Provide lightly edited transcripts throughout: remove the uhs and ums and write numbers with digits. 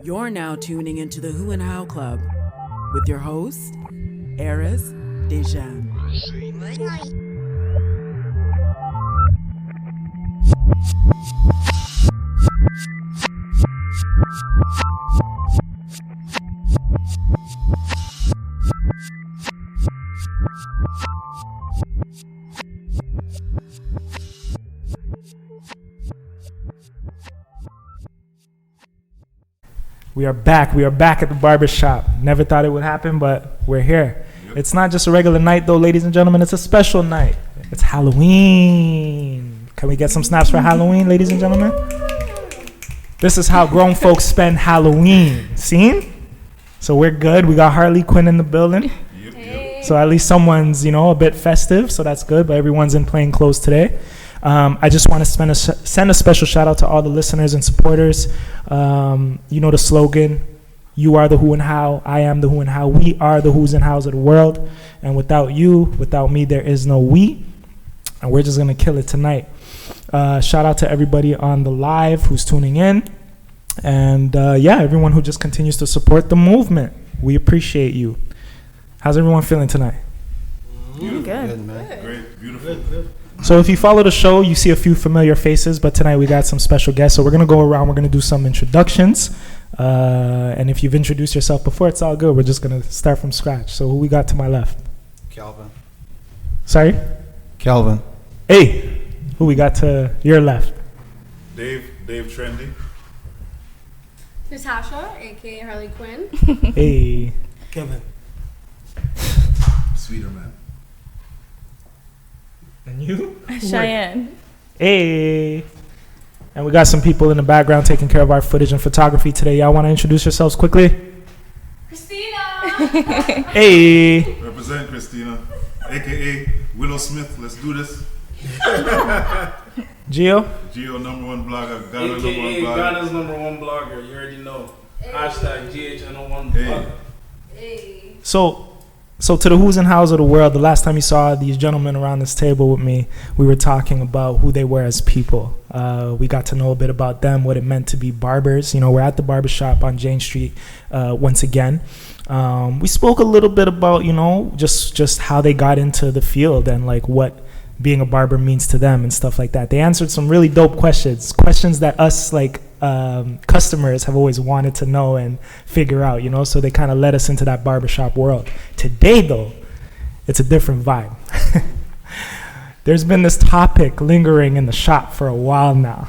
You're now tuning into the Who and How Club with your host, Arys Dejan. We are back. We are back at the barber shop. Never thought it would happen, but we're here. Yep. It's not just a regular night, though, ladies and gentlemen. It's a special night. It's Halloween. Can we get some snaps for Halloween, ladies and gentlemen? This is how grown folks spend Halloween. Seen? So we're good. We got Harley Quinn in the building. Yep. So at least someone's, a bit festive. So that's good. But everyone's in plain clothes today. I just want to send a special shout out to all the listeners and supporters. You know the slogan, you are the who and how, I am the who and how, we are the who's and hows of the world. And without you, without me, there is no we. And we're just going to kill it tonight. Shout out to everybody on the live who's tuning in. And everyone who just continues to support the movement. We appreciate you. How's everyone feeling tonight? Good, man. Great, beautiful. Good. So if you follow the show, you see a few familiar faces, but tonight we got some special guests. So we're going to go around. We're going to do some introductions. And if you've introduced yourself before, it's all good. We're just going to start from scratch. So who we got to my left? Calvin. Sorry? Calvin. Hey, who we got to your left? Dave Trendy. Natasha, a.k.a. Harley Quinn. Hey. Kevin. Sweeter man. And you? Cheyenne. Hey. And we got some people in the background taking care of our footage and photography today. Y'all want to introduce yourselves quickly? Christina. Hey. Represent Christina, a.k.a. Willow Smith. Let's do this. Gio, number one blogger. Ghana AKA number one blogger. Ghana's number one blogger. You already know. Hey. Hashtag GHN01 Hey. blogger. Hey. So to the who's and hows of the world, the last time you saw these gentlemen around this table with me, we were talking about who they were as people. We got to know a bit about them, what it meant to be barbers. We're at the barbershop on Jane Street once again. We spoke a little bit about, just how they got into the field and like what being a barber means to them and stuff like that. They answered some really dope questions that us customers have always wanted to know and figure out, so they kind of led us into that barbershop world. Today though, it's a different vibe. There's been this topic lingering in the shop for a while now,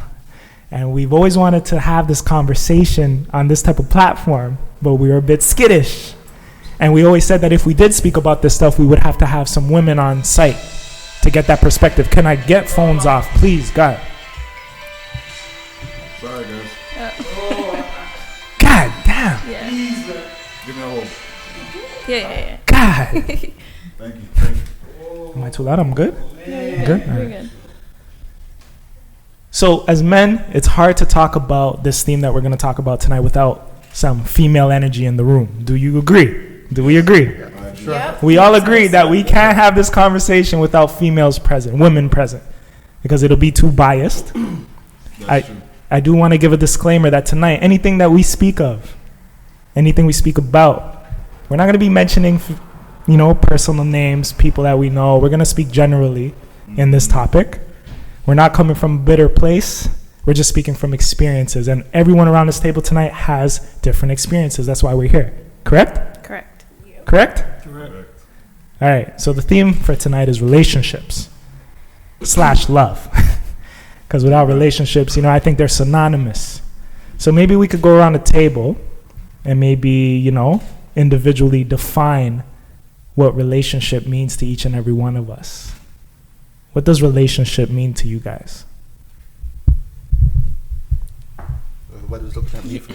and we've always wanted to have this conversation on this type of platform, but we were a bit skittish, and we always said that if we did speak about this stuff, we would have to have some women on site to get that perspective. Can I get phones off, please, God? Sorry, guys. God damn. Yeah. Give me a hold. Yeah. God. Thank you. Am I too loud? I'm good? Yeah. Good? All We're right. good. So as men, it's hard to talk about this theme that we're going to talk about tonight without some female energy in the room. Do you agree? Do we agree? Sure. Yep. We all agree that we can't have this conversation without females present, women present, because it'll be too biased. That's true. I do want to give a disclaimer that tonight, anything that we speak of, anything we speak about, we're not going to be mentioning, personal names, people that we know. We're going to speak generally in this topic. We're not coming from a bitter place. We're just speaking from experiences. And everyone around this table tonight has different experiences. That's why we're here. Correct? Correct. Correct? Correct. All right. So the theme for tonight is relationships / love. Because without relationships, I think they're synonymous. So maybe we could go around the table and maybe, individually define what relationship means to each and every one of us. What does relationship mean to you guys? What is looking at me for?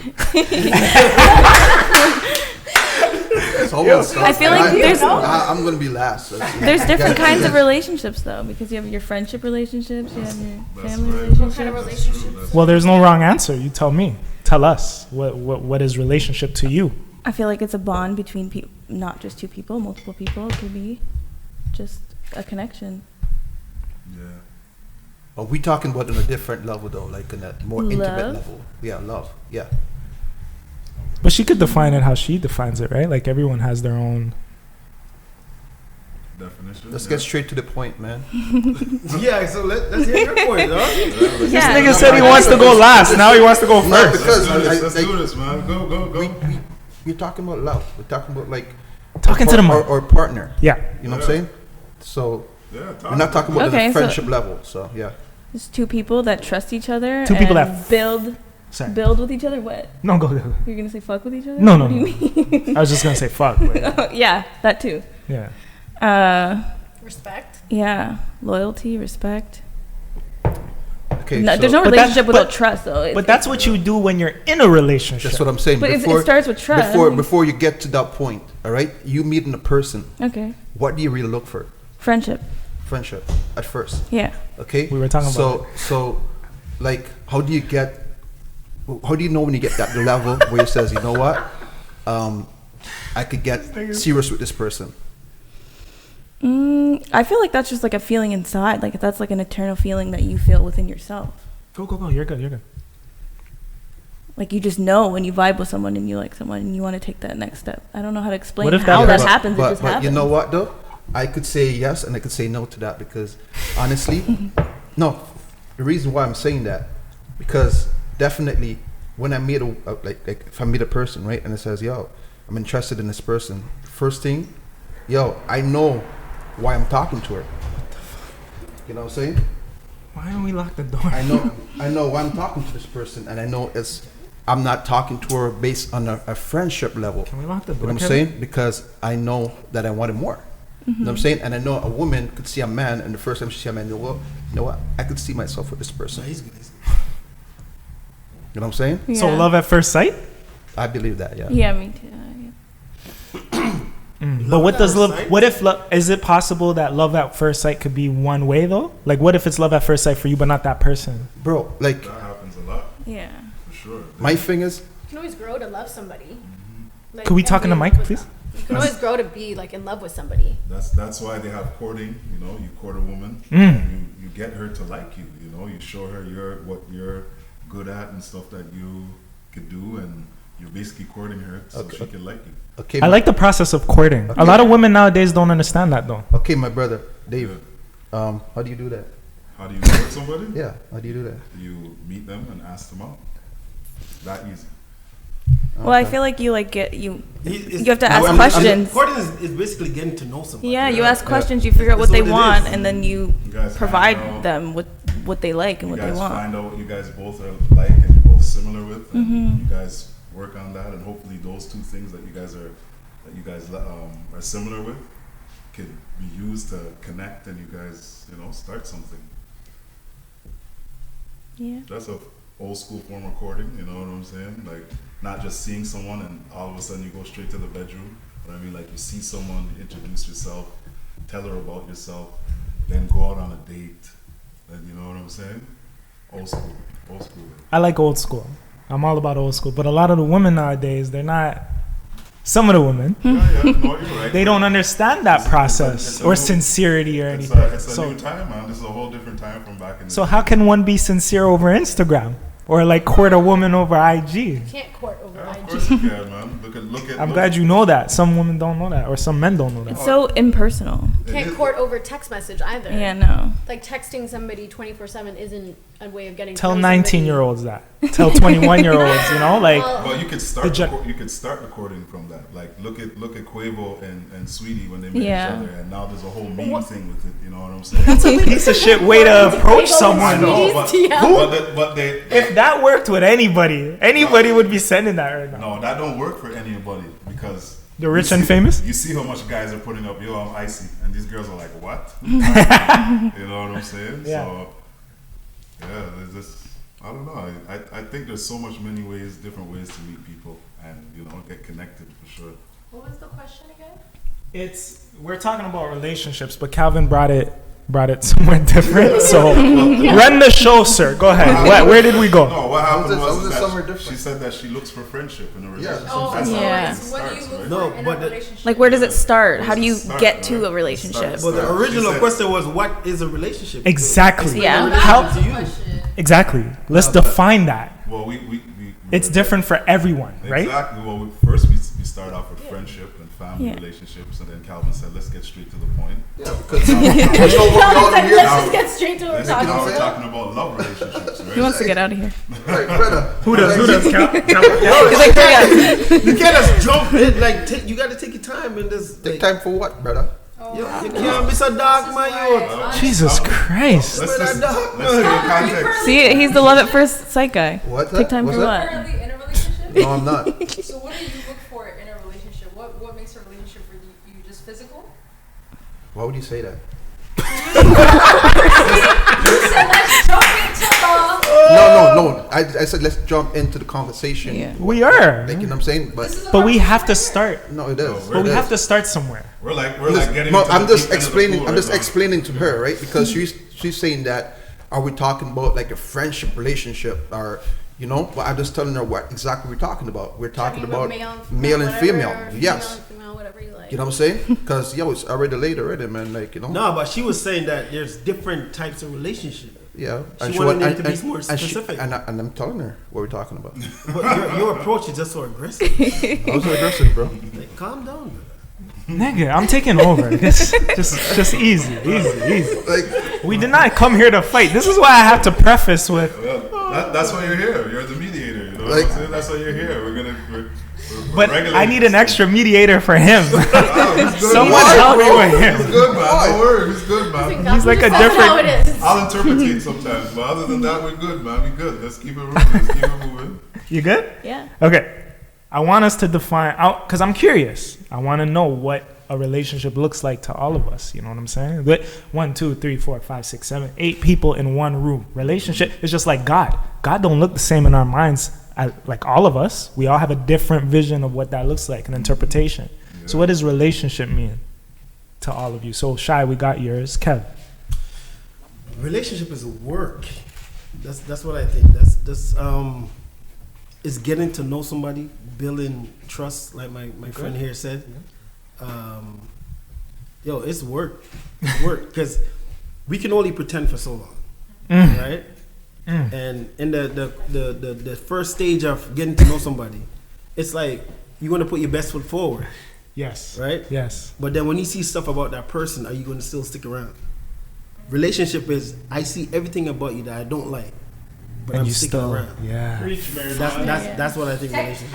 I feel like I'm going to be last. So there's different kinds of relationships though, because you have your friendship relationships, you have your That's family right. relationships. What kind of That's relationships? true. That's Well, there's no wrong answer. You tell me. Tell us. What is relationship to you? I feel like it's a bond between not just two people, multiple people. It could be just a connection. Yeah. Are we talking about on a different level though, like in a more intimate Love? level? Yeah, love. Yeah. But she could define it how she defines it, right? Like everyone has their own. Definition. Let's get straight to the point, man. Yeah, so let's hear your point, dog. This nigga said he wants to go last. Now he wants to go No, first. because Let's do this, man. Go. we're talking about love. We're talking about like Talking to the mic. or partner. Yeah. You know what I'm saying? So Yeah, we're not talking about Okay, the so- friendship level. So yeah. It's two people that trust each other. Two people and that- Sorry. build with each other. What? No, go. You're gonna say fuck with each other? No, What no, do you mean? I was just gonna say fuck. But Yeah, that too. yeah. Respect. Yeah, loyalty, respect. Okay. No, so there's no But relationship that- without but- trust, though. But that's what you do when you're in a relationship. that's what I'm saying. But it starts with trust. Before you get to that point, all right? You meeting a person. Okay. What do you really look for? Friendship. Friendship at first. Yeah. Okay. We were talking about So, like, how do you know when you get that level where you says, you know what, I could get serious with this person? I feel like that's just like a feeling inside. Like that's like an eternal feeling that you feel within yourself. Go. You're good. Like you just know when you vibe with someone and you like someone and you want to take that next step. I don't know how to explain What if how that that person- happens. But, it just happens. you know what though? I could say yes and I could say no to that because honestly, no. The reason why I'm saying that because definitely when I meet like if I meet a person, right, and it says, yo, I'm interested in this person. First thing, yo, I know why I'm talking to her. You know what I'm saying? Why don't we lock the door? I know why I'm talking to this person, and I know I'm not talking to her based on a friendship level. Can we lock the You know door? what I'm saying? Because I know that I wanted more. You know what I'm saying? And I know a woman could see a man, and the first time she see a man, you know what? I could see myself with this person. You know what I'm saying? Yeah. So love at first sight. I believe that, yeah. Yeah, me too. But what does love? sight? What if love? Is it possible that love at first sight could be one way though? Like, what if it's love at first sight for you, but not that person? Bro, like, That happens a lot, Yeah. for sure. my thing is, You can always grow to love somebody. Like, Could we and talk in be the mic, love with please? them. You can always grow to be like in love with somebody. That's why they have courting. You know, you court a woman, Mm. and you get her to like you. You know, you show her what you're good at and stuff that you could do, and you're basically courting her so Okay. she can like you. okay, I like the process of courting. A lot of women nowadays don't understand that though. okay, my brother, Dave, how do you do that? How do you court somebody? Yeah, how do you do that? You meet them and ask them out. That easy. Well, I Okay. feel like you like get you. You have to ask questions. Courting is basically getting to know somebody. Yeah, you Yeah, ask questions. You figure out what That's they what it want, is. and then you You guys provide find out- them with what they like and You what they guys want. find out what you guys both are like and you're both similar with, and you guys work on that, and hopefully those two things that you guys are similar with could be used to connect, and you guys start something. Yeah. That's a old school form of courting. You know what I'm saying? Like not just seeing someone and all of a sudden you go straight to the bedroom. But I mean, like you see someone, you introduce yourself, tell her about yourself, then go out on a date. Then you know what I'm saying? Old school. I like old school. I'm all about old school. But a lot of the women nowadays, they're not. Some of the women, Yeah, no, you're right. they don't understand that It's a process new- or sincerity or It's anything. a So, new time, man. This is a whole different time from back in the so day. how can one be sincere over Instagram or like court a woman over IG? You can't court over Yeah, of IG. course you can, man. Look at. I'm glad you know that. Some women don't know that, or some men don't know that. It's so impersonal. You can't court over text message either. Yeah, no. Like texting somebody 24/7 isn't a way of getting. Tell to know somebody. 19-year-olds that. Tell 21-year-olds. You know, like. Well, Well, you could The start. gen- You could start recording from that. Like, look at Quavo and Sweetie when they met Yeah. each other, and now there's a whole meme What? thing with it. You know what I'm saying? Piece of shit way to approach I someone. know, but, TM. but they. If that worked with anybody would be sending that right now. No, that don't work for anybody because The rich you and see- famous? You see how much guys are putting up, yo, I'm icy, and these girls are like, what? You know what I'm saying? Yeah. So, yeah, there's this. I don't know. I think there's so much different ways to meet people and get connected for sure. What was the question again? We're talking about relationships, but Calvin brought it somewhere different. So run the show, sir. Go ahead. Where did we go? No, what happened How is was it that somewhere different? she said that she looks for friendship in a relationship. Oh, That's how Yeah. it so what do you starts, look right? No, for in but a the- relationship? Like, where does it start? How do you Start, get to right? a relationship? Start. But the original She said- question was, what is a relationship? Exactly. Yeah. That How- was the question. Exactly. Let's define that. Well, It's different for everyone, right? Exactly. Well, first we start off with friendship and family Yeah. relationships, and then Calvin said, "Let's get straight to the point." Yeah, because Let's just get straight to what we're Let's talking now we're about. talking about love relationships, right? He wants to get out of here. like, brother, Who does? He's like, hurry up. You can't just jump in. Like, you got to take your time and just. take Like, time for what, brother? you can't be so dark, my youth. Jesus Christ. Let's give context. See, he's the love at first sight guy. What? Take time What's for that? what? Currently in a relationship? No, I'm not. So what do you look for in a relationship? What makes a relationship for you? Just physical? Why would you say that? Let's jump into love. No. I said let's jump into the conversation. Yeah. We are. Like, you know what I'm saying? But we have to start. No, it is. But we have to start somewhere. We're like Listen, getting. no, into I'm the just deep end of the explaining. pool I'm just right now. explaining to her, right? Because she's saying that are we talking about like a friendship relationship or you know? But I'm just telling her what exactly we're talking about. We're talking about male and female. Whatever, Yes. Male and female, whatever you like. You know what I'm saying? Because it's already late already, man. Like you know. No, but she was saying that there's different types of relationship. Yeah. She wanted it to be more and specific. and I'm telling her what we're talking about. But your approach is just so aggressive. I was so aggressive, bro. Like, calm down, brother. Nigga, I'm taking over. Just easy. Like We did not come here to fight. This is why I have to preface with. Well, that's why you're here. You're the mediator. You know what Like- I'm saying? That's why you're here. We're But I need an extra mediator for him. Someone Someone help me with He's him. good, man. Don't worry. He's good, man. He's like a That's how it different. is. I'll interpret sometimes, but other than that, we're good, man. We good. Let's keep it moving. Let's keep it moving. You good? Yeah. Okay. I want us to define out because I'm curious. I want to know what a relationship looks like to all of us. You know what I'm saying? But 1, 2, 3, 4, 5, 6, 7, 8 people in one room. Relationship is just like God. God don't look the same in our minds. Like all of us, we all have a different vision of what that looks like, an interpretation. Yeah. So what does relationship mean to all of you? So Shy, we got yours. Kev. Relationship is work. That's what I think. That's is getting to know somebody, building trust, like my friend here said. It's work. It's work because we can only pretend for so long, right? And in the first stage of getting to know somebody, it's like you want to put your best foot forward, Yes. right? Yes. But then when you see stuff about that person, are you going to still stick around? Relationship is I see everything about you that I don't like, but And I'm you sticking still, around. yeah. That's what I think relationship.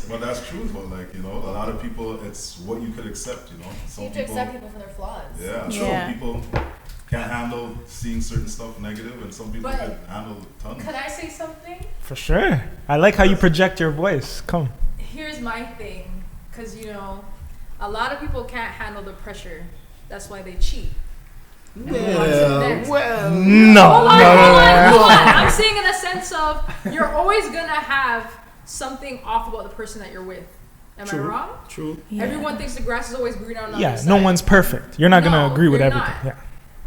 But that's true. But like a lot of people, it's what you could accept. Some You have to accept people for their flaws. Yeah, Yeah. some people can't handle seeing certain stuff negative, and some people But can handle tons. Could I say something? For sure. I like how you project your voice. Come. Here's my thing, because a lot of people can't handle the pressure. That's why they cheat. No. Hold on. I'm saying in a sense of you're always gonna have something off about the person that you're with. Am I wrong? True. Yeah. Everyone thinks the grass is always greener on the Yeah, other side. no one's perfect. You're not going to No, agree with you're everything. not. Yeah.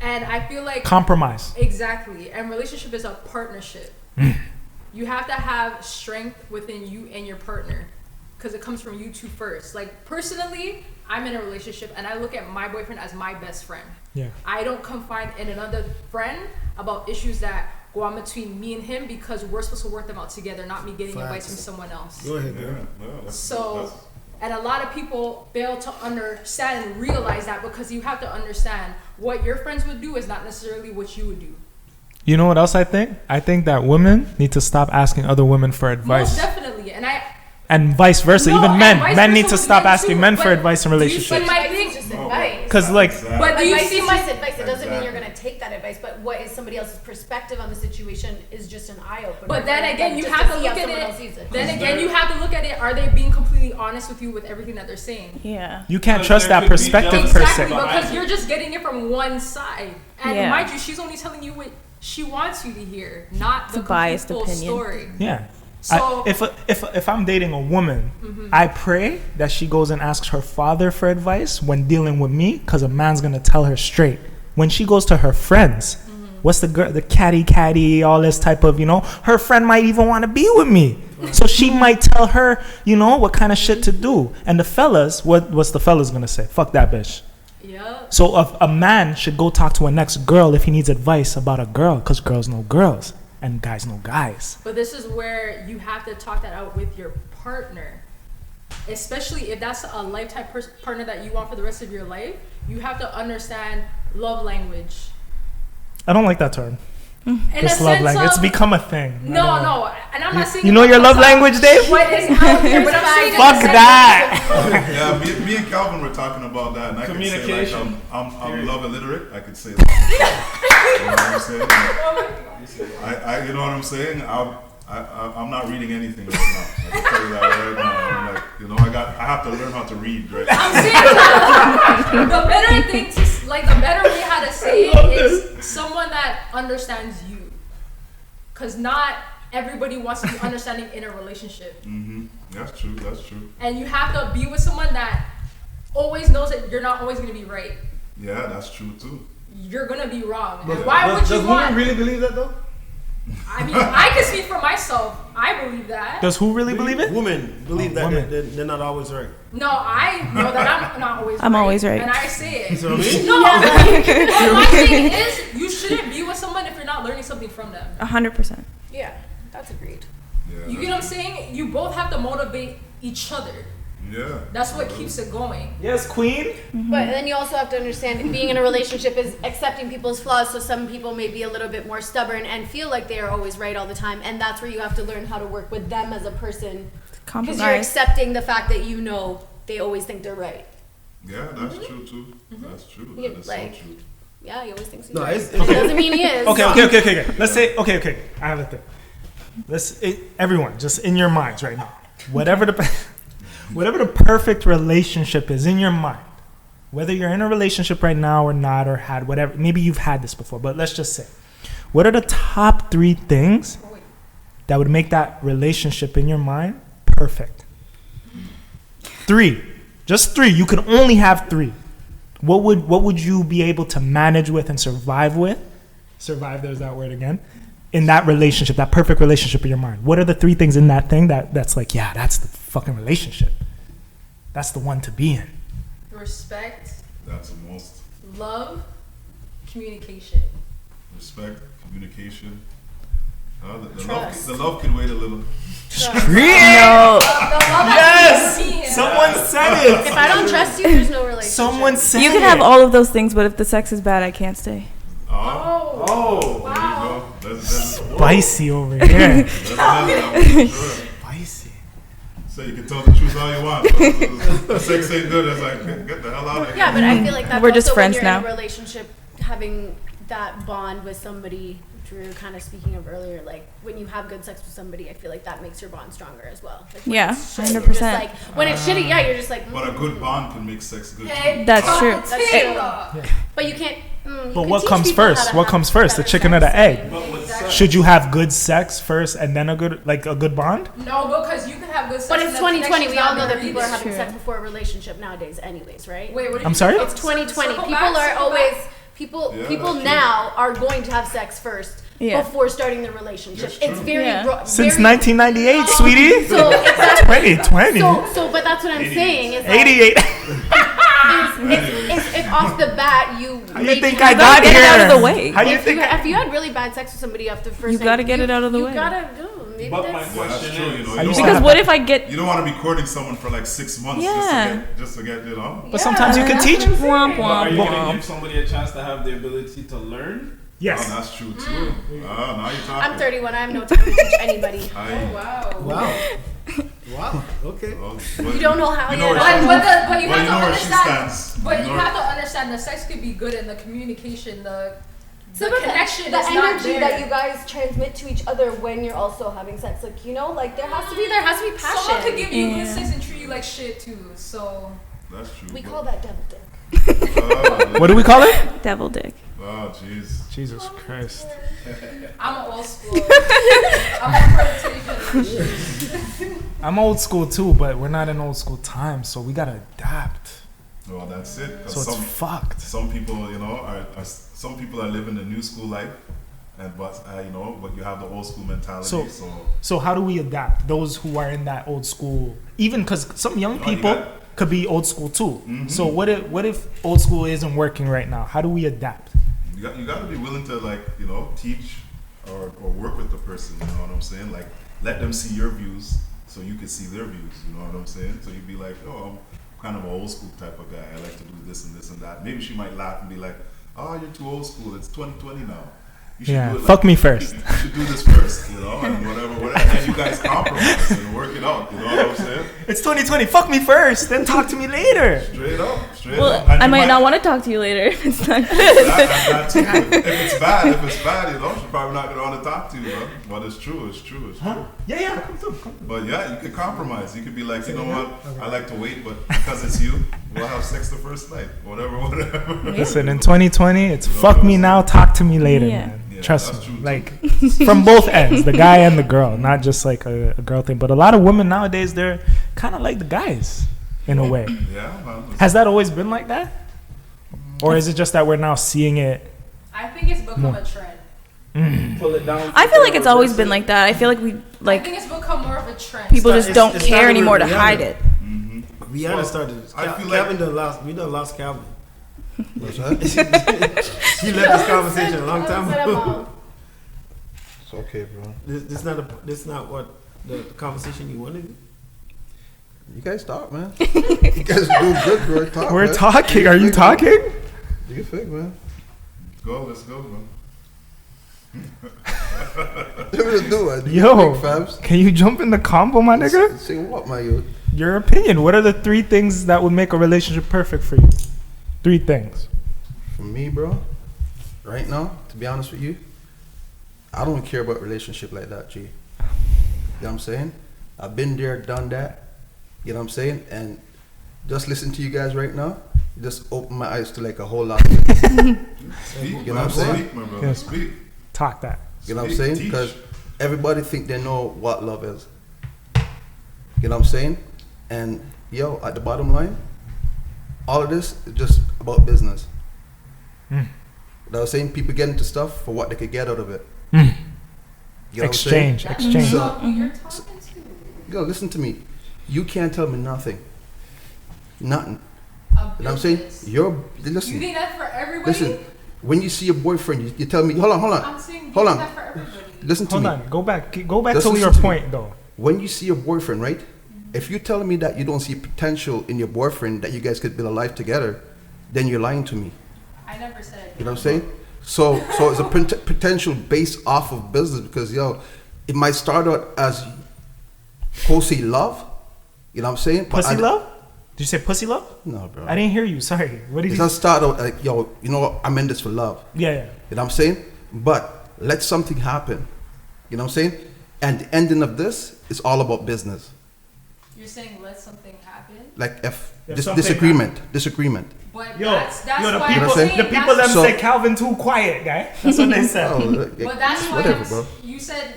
And I feel like Compromise. exactly. And relationship is a partnership. You have to have strength within you and your partner, because it comes from you two first. Like personally, I'm in a relationship and I look at my boyfriend as my best friend. Yeah. I don't confide in another friend about issues that go on between me and him, because we're supposed to work them out together, not me getting advice from someone else. Go ahead, Yeah, girl. So, and a lot of people fail to understand and realize that, because you have to understand what your friends would do is not necessarily what you would do. You know what else I think? I think that women need to stop asking other women for advice. Most definitely. And vice versa. No, Even and men. vice Men versa need to with stop men asking too, men for but advice in do you relationships. see my Advice thing? is just advice. Because like, But do you Advice see is my just advice. It doesn't mean Exactly. you're going to take that advice, but what is somebody else's perspective on the situation is just an eye opener. But then again, you Just have to see look how at someone else it. sees it. Then again, you have to look at it. Are they being completely honest with you with everything that they're saying? Yeah. you can't Because trust there that could be perspective jealousy. per Exactly, se. because you're just getting it from one side. And Yeah. mind you, she's only telling you what she wants you to hear, not It's the a biased complete full opinion. story. Yeah. So If I'm dating a woman, I pray that she goes and asks her father for advice when dealing with me, because a man's gonna tell her straight. When she goes to her friends, what's the girl, the catty, all this type of, her friend might even want to be with me, so she might tell her, what kind of shit to do. And the fellas, what's the fellas gonna say? Fuck that bitch. yeah. So a man should go talk to a next girl if he needs advice about a girl, because girls know girls. and guys know guys. But this is where you have to talk that out with your partner. Especially if that's a lifetime partner that you want for the rest of your life, you have to understand love language. I don't like that term. This love language. It's become a thing. No, and I'm not saying. You know your love language, Dave? What is out there, but I'm saying fuck that. Yeah, me and Calvin were talking about that, and I could say like I'm love illiterate. I could say that. You know what I'm saying? I you know what I'm saying? I'm not reading anything right now. I can tell you that right now. I'm like, you know, I have to learn how to read right now. I'm saying that the better thing the better way how to say it is someone that understands you, because not everybody wants to be understanding in a relationship. Mm-hmm. That's true. And you have to be with someone that always knows that you're not always going to be right. Yeah, that's true too. You're going to be wrong. But why would you does want? women really believe that though? I mean, I can speak for myself. I believe that. Does who really believe it? Women believe that women. they're not always right. No, I know that I'm not always I'm always right. And I say it. You know what I mean? No, but my thing is, you shouldn't be with someone if you're not learning something from them. 100%. Yeah, that's agreed. Yeah, You get what I'm saying? You both have to motivate each other. Yeah. That's what keeps it going. Yes, queen. But then you also have to understand being in a relationship is accepting people's flaws. So some people may be a little bit more stubborn and feel like they are always right all the time. And that's where you have to learn how to work with them as a person. Because you're accepting the fact that you know they always think they're right. Yeah, that's true too. That's true. Yeah, That is like- so true. Yeah, he always thinks he's No, right. it's- And it doesn't mean he is. Okay. Let's say okay. I have a thing. Everyone, just in your minds right now. Whatever the perfect relationship is in your mind, whether you're in a relationship right now or not, or had whatever, maybe you've had this before, but let's just say, what are the top 3 things that would make that relationship in your mind perfect? 3, just 3. You can only have 3. What would you be able to manage with and survive with? Survive, there's that word again. In that relationship, that perfect relationship in your mind. What are the 3 things in that thing that's like, yeah, that's the fucking relationship. That's the one to be in. Respect, That's the most. love, communication. Respect, communication. Trust. The love could wait a little. Real. Yes! Someone said it. If I don't trust you, there's no relationship. Someone said it. You can have all of those things, but if the sex is bad, I can't stay. Oh, Wow. there you go. That's Spicy over here. sure. Spicy. So you can tell the truth all you want. But the sex ain't good. It's like, get the hell out of here. Yeah, but I feel like that's We're just also friends when you're now. in a relationship, having that bond with somebody. Drew kind of speaking of earlier, like when you have good sex with somebody, I feel like that makes your bond stronger as well. Like, when Yeah, it's shit, you're 100%. just like, when it's shitty, yeah, you're just like. But a good bond can make sex good. Hey, That's talk true. the That's table. true. But you can't. You But can what teach comes people how first? to What have comes first? The better chicken or sex the egg? and- But with sex, Should you have good sex first and then a good bond? No, because you can have good sex. But and it's the 2020. connection's We all not know that there people are either. having True. sex before a relationship nowadays, anyways, right? Wait, what did I'm you sorry? say? It's 2020. Circle People back, are circle always back. people. Yeah, People that's now are going to have sex first Yeah. before starting the relationship. That's It's true. very Yeah. Since very, 1998, sweetie. So exactly. 2020. But that's what I'm saying. Is 88. if off the bat you. How you make think it- I got get here? it out of the way. How you If think? if you had really bad sex with somebody after the first You night, gotta get it out of the you way. gotta maybe But my that's. Yeah, that's question true. You is, know, I you used don't to Because want what if I get? you don't want to be courting someone for like 6 months Yeah. just to get, you know. But sometimes you can teach. Womp but are you womp gonna womp. give somebody a chance to have the ability to learn? Yes. Oh, that's true too. Now you're talking. I'm 31. I have no time to teach anybody. Oh, wow. Wow. Wow. Okay. You don't know how You know yet. where But you Well, have you know to where she understand. stands. But You you know have to understand the sex could be good and the communication, the Some the of connection the is not energy there. that you guys transmit to each other when you're also having sex, like like there has to be passion. Someone could give you good Yeah. sex and treat you like shit too. So That's true. We but- call that devil dick. What do we call it? Devil dick. Oh, jeez. Jesus Christ. I'm an old school. I'm a flirtation. I'm old school too, but we're not in old school times, so we gotta adapt. Well, that's it. 'Cause So it's fucked. some people, some people are living the new school life, but you have the old school mentality. So- So, So how do we adapt? Those who are in that old school, even because some young No, you people got- could be old school too. Mhm. So what if old school isn't working right now? How do we adapt? you got to be willing to teach or work with the person. You know what I'm saying? Like, let them see your views so you can see their views. You know what I'm saying? So you'd be like, oh, I'm kind of an old school type of guy. I like to do this and this and that. Maybe she might laugh and be like, oh, you're too old school. It's 2020 now. You should do it fuck me first. You should do this first, you know, and whatever. And you guys compromise and work it out. You know what I'm saying? It's 2020. Fuck me first, then talk to me later. Straight up. Well, And I you might not want to talk to you later if it's not. that too. If it's bad, you know, she's probably not gonna want to talk to you, bro. But it's true. Huh? Yeah. Come through. But yeah, you could compromise. You could be like, you know what? I like to wait, but because it's you, we'll have sex the first night. Whatever. Listen, in 2020, it's fuck me now, talk to me later, man. Trust me, like from both ends, the guy and the girl, not just like a girl thing. But a lot of women nowadays, they're kind of like the guys in a way. Yeah, man. Has that always been like that, or is it just that we're now seeing it? I think it's become a trend. Pull it down. I feel like it's always been like that. I feel like I think it's become more of a trend. people just don't it's care not anymore to really hide it. Rihanna started. I feel like- We done lost Calvin. What's that? He left this conversation a long time ago. It's okay, bro. This not what the conversation you wanted. You guys talk, man. You guys do good, bro. Talk, We're man. talking. Are you talking? Do your thing, man. Let's go, man. What you do, man? Do Yo, your thing, fams. can you jump in the combo, my nigga? Say what, my youth? Your opinion. What are the 3 things that would make a relationship perfect for you? 3 things. For me, bro, right now, to be honest with you, I don't care about relationship like that, G. You know what I'm saying? I've been there, done that. You know what I'm saying? And just listen to you guys right now, it just opened my eyes to like a whole lot of things. Speak, You know what I'm saying? Speak, my brother. Yes. Speak. Talk that. You know what I'm Speak, saying? teach. Because everybody think they know what love is. You know what I'm saying? And yo, at the bottom line, all of this is just about business. You know what I'm saying? People get into stuff for what they could get out of it. You know what I'm saying? Exchange. So, You're talking to. yo, listen to me. You can't tell me nothing. Nothing. A You know what I'm saying? business. Listen. You think that's for everybody? Listen. When you see your boyfriend, you tell me. Hold on. I'm saying Hold you on. think that for everybody. Listen to Hold me. on. Go back Just to listen your to me. point, though. When you see your boyfriend, right? If you're telling me that you don't see potential in your boyfriend that you guys could build a life together, then you're lying to me. I never said it. You know what I'm saying? So it's a potential based off of business because yo, it might start out as pussy love. You know what I'm saying? But Pussy love? Did you say pussy love? No, bro. I didn't hear you. Sorry. What did It you doesn't start out like yo. You know what? I'm in this for love. Yeah. You know what I'm saying? But let something happen. You know what I'm saying? And the ending of this is all about business. You're saying let something happen, Like if If something disagreement. but Yo, that's yo, the why people, I'm saying the people that's- them So- say Calvin too quiet, guy. That's what they said. Oh, But that's why whatever, bro. you said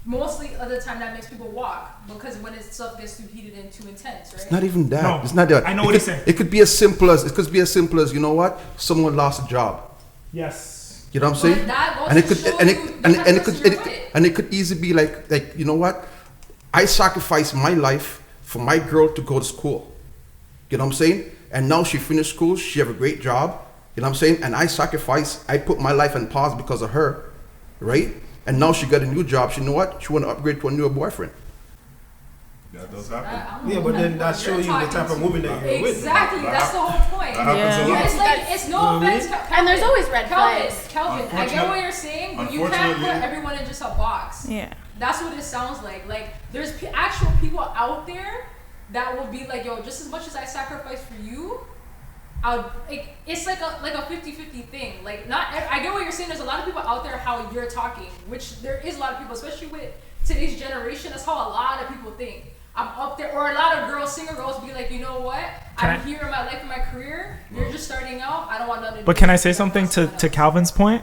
mostly of the time that makes people walk because when it's stuff gets too heated and too intense, right? It's not even that. No, It's not that. I know It what could- he's saying. It could be as simple as you know what? Someone lost a job. Yes. You know what I'm But saying? that goes And it to could show and you it the and, type and of it could person and you're it, with. and it could easily be like you know what? I sacrificed my life for my girl to go to school. You know what I'm saying? And now she finished school, she have a great job. You know what I'm saying? And I put my life on pause because of her, right? And now she got a new job. She know what? She want to upgrade to a newer boyfriend. That does happen. I don't Yeah, know but then what that you're shows you the talking type of to. woman that you're with. Exactly, That that's the whole point. That happens a Yeah. lot. It's like it's no offense, Calvin. And there's always red Calvin, flags. Calvin, I get what you're saying, but you can't put Unfortunately- everyone in just a box. Yeah. That's what it sounds like. Like there's actual people out there that will be like, yo, just as much as I sacrifice for you, it's like a 50-50 thing. Like I get what you're saying. There's a lot of people out there how you're talking, which there is a lot of people, especially with today's generation. That's how a lot of people think. I'm up there, or a lot of girls, single girls, be like, you know what? I'm here in my life, in my career. You're just starting out. I don't want nothing to do But can I with say you. something to Calvin's point?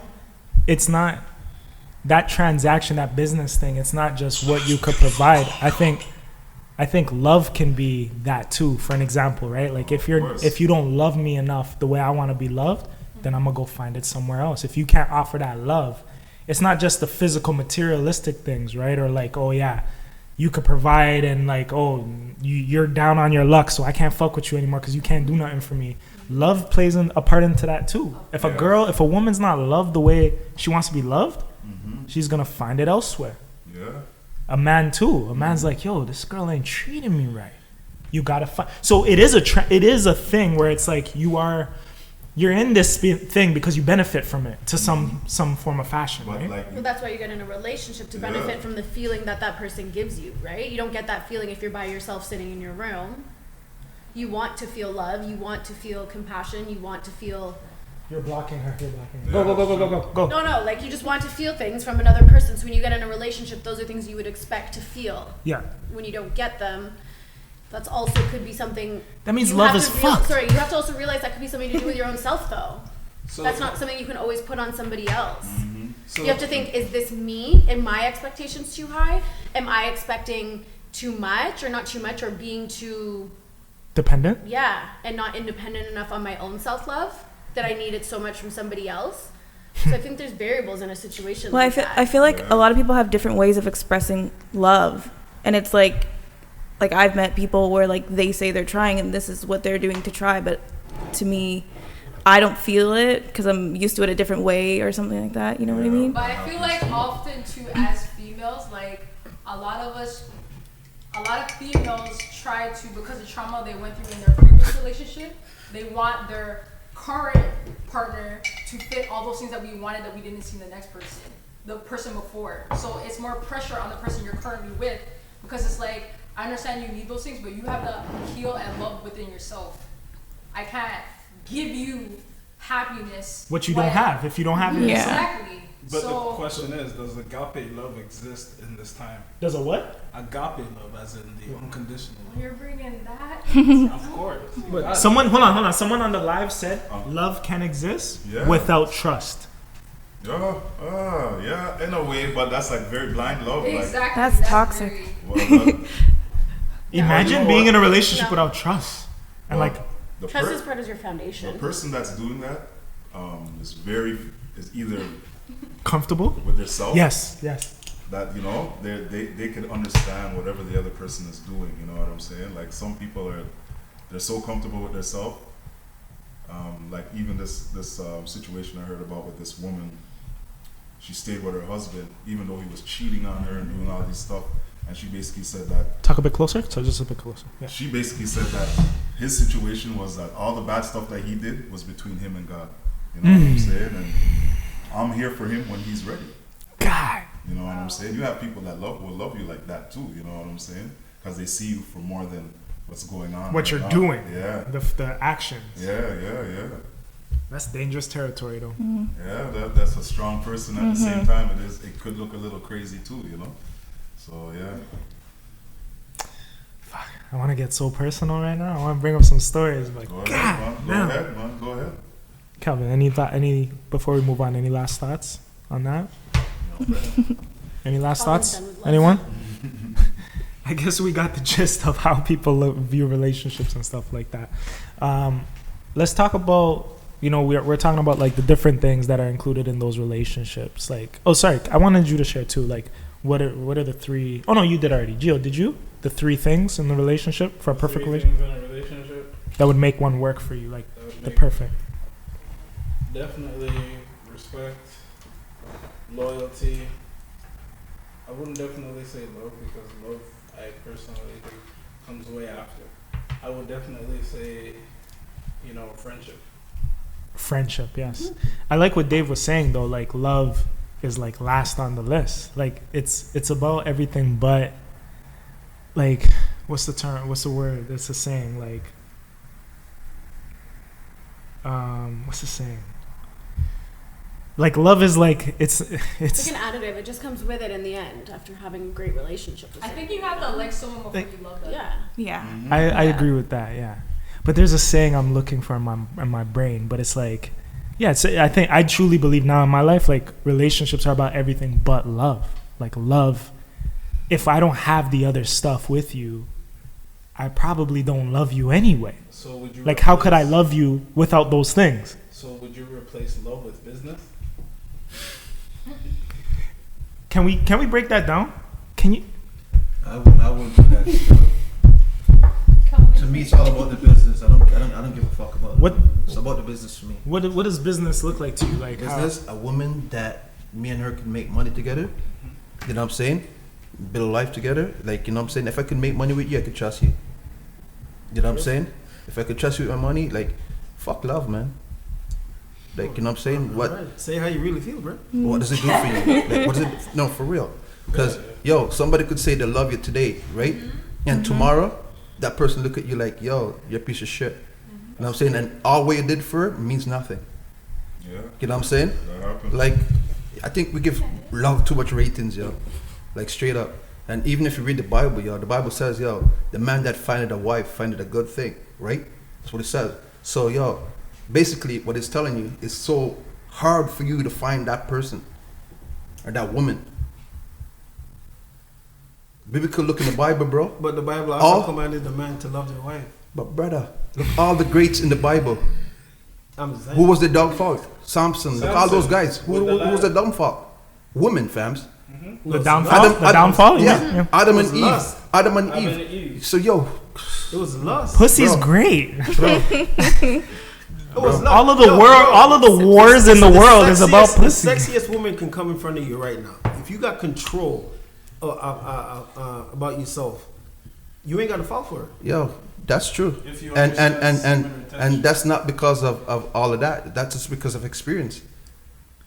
It's not that transaction, that business thing. It's not just what you could provide. I think love can be that too. For an example, right? Like if you don't love me enough the way I want to be loved, then I'm gonna go find it somewhere else. If you can't offer that love, it's not just the physical, materialistic things, right? Or like, oh yeah, you could provide, and like, oh, you're down on your luck, so I can't fuck with you anymore because you can't do nothing for me. Love plays a part into that too. If a woman's not loved the way she wants to be loved, she's gonna find it elsewhere. Yeah. A man too. A man's like, yo, this girl ain't treating me right. You gotta find. So it is a thing where it's like you're in this thing because you benefit from it to some form of fashion, But right? like, Well, that's why you get in a relationship, to benefit from the feeling that person gives you, right? You don't get that feeling if you're by yourself sitting in your room. You want to feel love. You want to feel compassion. You want to feel... You're blocking her. Yeah, Go. No, like you just want to feel things from another person. So when you get in a relationship, those are things you would expect to feel. Yeah. When you don't get them, that's also could be something... That means you love have is to fucked. Sorry, you have to also realize that could be something to do with your own self, though. So That's not something you can always put on somebody else. So You have to think, is this me? Am my expectations too high? Am I expecting too much or not too much, or being too... Dependent? Yeah, and not independent enough on my own self-love that I need it so much from somebody else. So I think there's variables in a situation Well, like that. I feel like a lot of people have different ways of expressing love, and it's like I've met people where like they say they're trying and this is what they're doing to try, but to me, I don't feel it because I'm used to it a different way or something like that. You know what I mean? But I feel like often too, as females, like a lot of females try to, because of trauma they went through in their previous relationship, they want their current partner to fit all those things that we wanted that we didn't see in the next person, the person before. So it's more pressure on the person you're currently with, because it's like, I understand you need those things, but you have to heal and love within yourself. I can't give you happiness. What you don't have. If you don't have it Yeah. yourself. Exactly. But So, the question is, does agape love exist in this time? Does a what? Agape love, as in the unconditional love. you're bringing that. Of course. But someone, hold on. Someone on the live said love can exist Yeah. without trust. Yeah, in a way, but that's like very blind love. Exactly. That's toxic. Like, well, Imagine know being what? in a relationship No. without trust. And like, the Trust per- is part of your the foundation. person that's doing that is either comfortable? with themselves. Yes. That they can understand whatever the other person is doing. You know what I'm saying? Like some people they're so comfortable with themselves. Like even this situation I heard about with this woman. She stayed with her husband even though he was cheating on her and doing all this stuff. And she basically said that. Talk a bit closer. So just a bit closer. Yeah. She basically said that his situation was that all the bad stuff that he did was between him and God. You know what I'm saying? And I'm here for him when he's ready. God. You know what I'm saying? You have people that will love you like that too. You know what I'm saying? Because they see you for more than what's going on. What right you're now. doing. Yeah. The actions. Yeah. That's dangerous territory, though. Yeah, that's a strong person. At the same time, it could look a little crazy too, you know? So, yeah. Fuck. I want to get so personal right now. I want to bring up some stories. But Go God, ahead, man. Go ahead. Calvin, any before we move on, any last thoughts on that? Any last Calvin's thoughts? done with love. Anyone? I guess we got the gist of how people view relationships and stuff like that. Let's talk about, we're talking about like the different things that are included in those relationships. Like, oh, sorry, I wanted you to share too. Like, what are the three? Oh no, you did already. Gio, did you? The three things in the relationship for a perfect relationship In a relationship that would make one work for you, like that would the make perfect. definitely respect, loyalty. I wouldn't definitely say love because love, I personally think, comes way after. I would definitely say, friendship. Friendship, yes. I like what Dave was saying though. Like love is like last on the list. Like it's about everything but like what's the term? What's the word? It's a saying like what's the saying? Like love is like it's It's like an additive. It just comes with it in the end after having a great relationship with I somebody. think you have to like someone before Like- you love them. Yeah. Yeah. I agree with that, yeah. But there's a saying I'm looking for in my brain, but it's like I truly believe now in my life like relationships are about everything but love. Like love, if I don't have the other stuff with you, I probably don't love you anyway. So would you Like how could I love you without those things? So would you replace love with business? Can we break that down? Can you? I wouldn't do that. To me, it's all about the business. I don't give a fuck about What- It's about the business for me. What does business look like to you? Like how? Business, a woman that me and her can make money together. You know what I'm saying? Build a life together. Like, you know what I'm saying? If I could make money with you, I could trust you. You know what I'm saying? If I could trust you with my money, like, fuck love, man. Like, you know what I'm saying? What? Right. Say how you really feel, bro. What does it do for you? Like, what does it? No, for real. Because yo, somebody could say they love you today, right? And tomorrow, that person look at you like, yo, you're a piece of shit. You know what I'm saying? And all what you did for her means nothing. Yeah. You know what I'm saying? That happens. Like, I think we give love too much ratings, yo. Like, straight up. And even if you read the Bible, yo, the Bible says, yo, the man that findeth a wife findeth a good thing, right? That's what it says. So, yo, basically what it's telling you is so hard for you to find that person or that woman. Maybe could look in the Bible, bro. But the Bible also commanded the man to love their wife. But brother, look all the greats in the Bible. I'm just saying. Who was the downfall? Samson. Look all those guys. Who was the downfall? Women, fams. The downfall? Yeah. Adam and Eve. lust. Adam and Eve. So yo, It was lust. Pussy's Bro. great. It was lust. All of the world, all of the wars in the world is about pussy. The sexiest woman can come in front of you right now. If you got control about yourself, you ain't got to fall for it. yo, that's true. If you And understand and that's not because of all of that. That's just because of experience.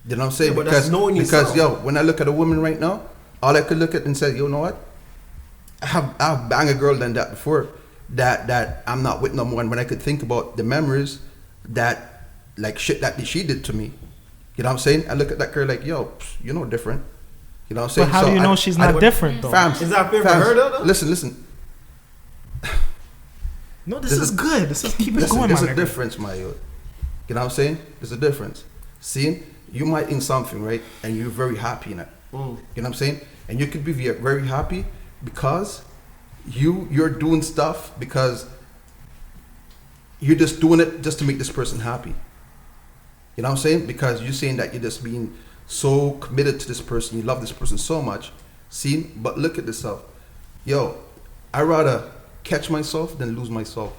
You know what I'm saying? Yeah, but that's knowing yourself. Yo, when I look at a woman right now, all I could look at and say, you know what? I've banged a girl than that before. That I'm not with no more. And when I could think about the memories that like shit that she did to me, you know what I'm saying? I look at that girl like, yo, you're no different. You know what I'm saying? But how do you know she's not different though? Fams, Is that fair for her though? Listen. No, this is good. This is keep it Listen, going, there's my a nigga. difference, my youth. You know what I'm saying? There's a difference. See, you might in something, right? And you're very happy in it. You know what I'm saying? And you could be very happy because you're doing stuff because you're just doing it just to make this person happy. You know what I'm saying? Because you're saying that you're just being so committed to this person, you love this person so much. See, but look at this stuff. Yo, I'd rather catch myself than lose myself.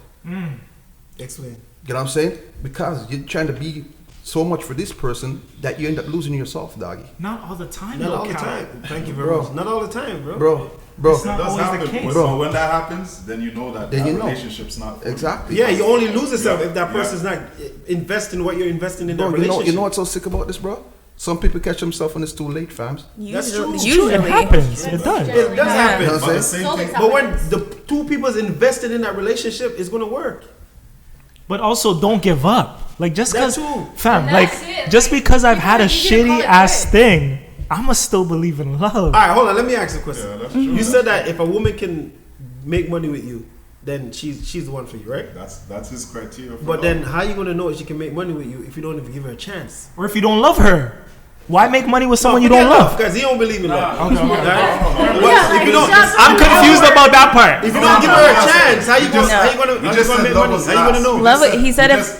Explain. You know what I'm saying? Because you're trying to be so much for this person that you end up losing yourself, doggy. Not all the time. Not though, all the Cal. time. Thank you very Bro. much. Not all the time, bro. Bro. It's not It does always the happen. case. So when that happens, then you know that Then you know. relationship's not for you. Exactly. Yeah, you only lose yourself Yeah. if that person's not investing what you're investing in that Bro, relationship. you know what's so sick about this, bro? Some people catch themselves when it's too late, fams. That's true. Usually. It happens. It does. It does happen. You know what But I'm the saying? same thing. But when the two people's invested in that relationship, it's gonna work. But also, don't give up. Like just That because, too. fam, And like that's it. just Like, because I've you had a can't even call shitty it ass quits. thing, I'ma still believe in love. All right, hold on. Let me ask you a question. Yeah, that's true. You said that if a woman can make money with you, then she's the one for you, right? That's his criteria. For But love. then, how you gonna know if she can make money with you if you don't even give her a chance? Or if you don't love her, why make money with someone you don't love? Because he don't believe in love. Okay. Right? No. But if you don't, I'm confused about that part. if you don't give her a chance, how you gonna just said make love money? was How you gonna last. know? You Love just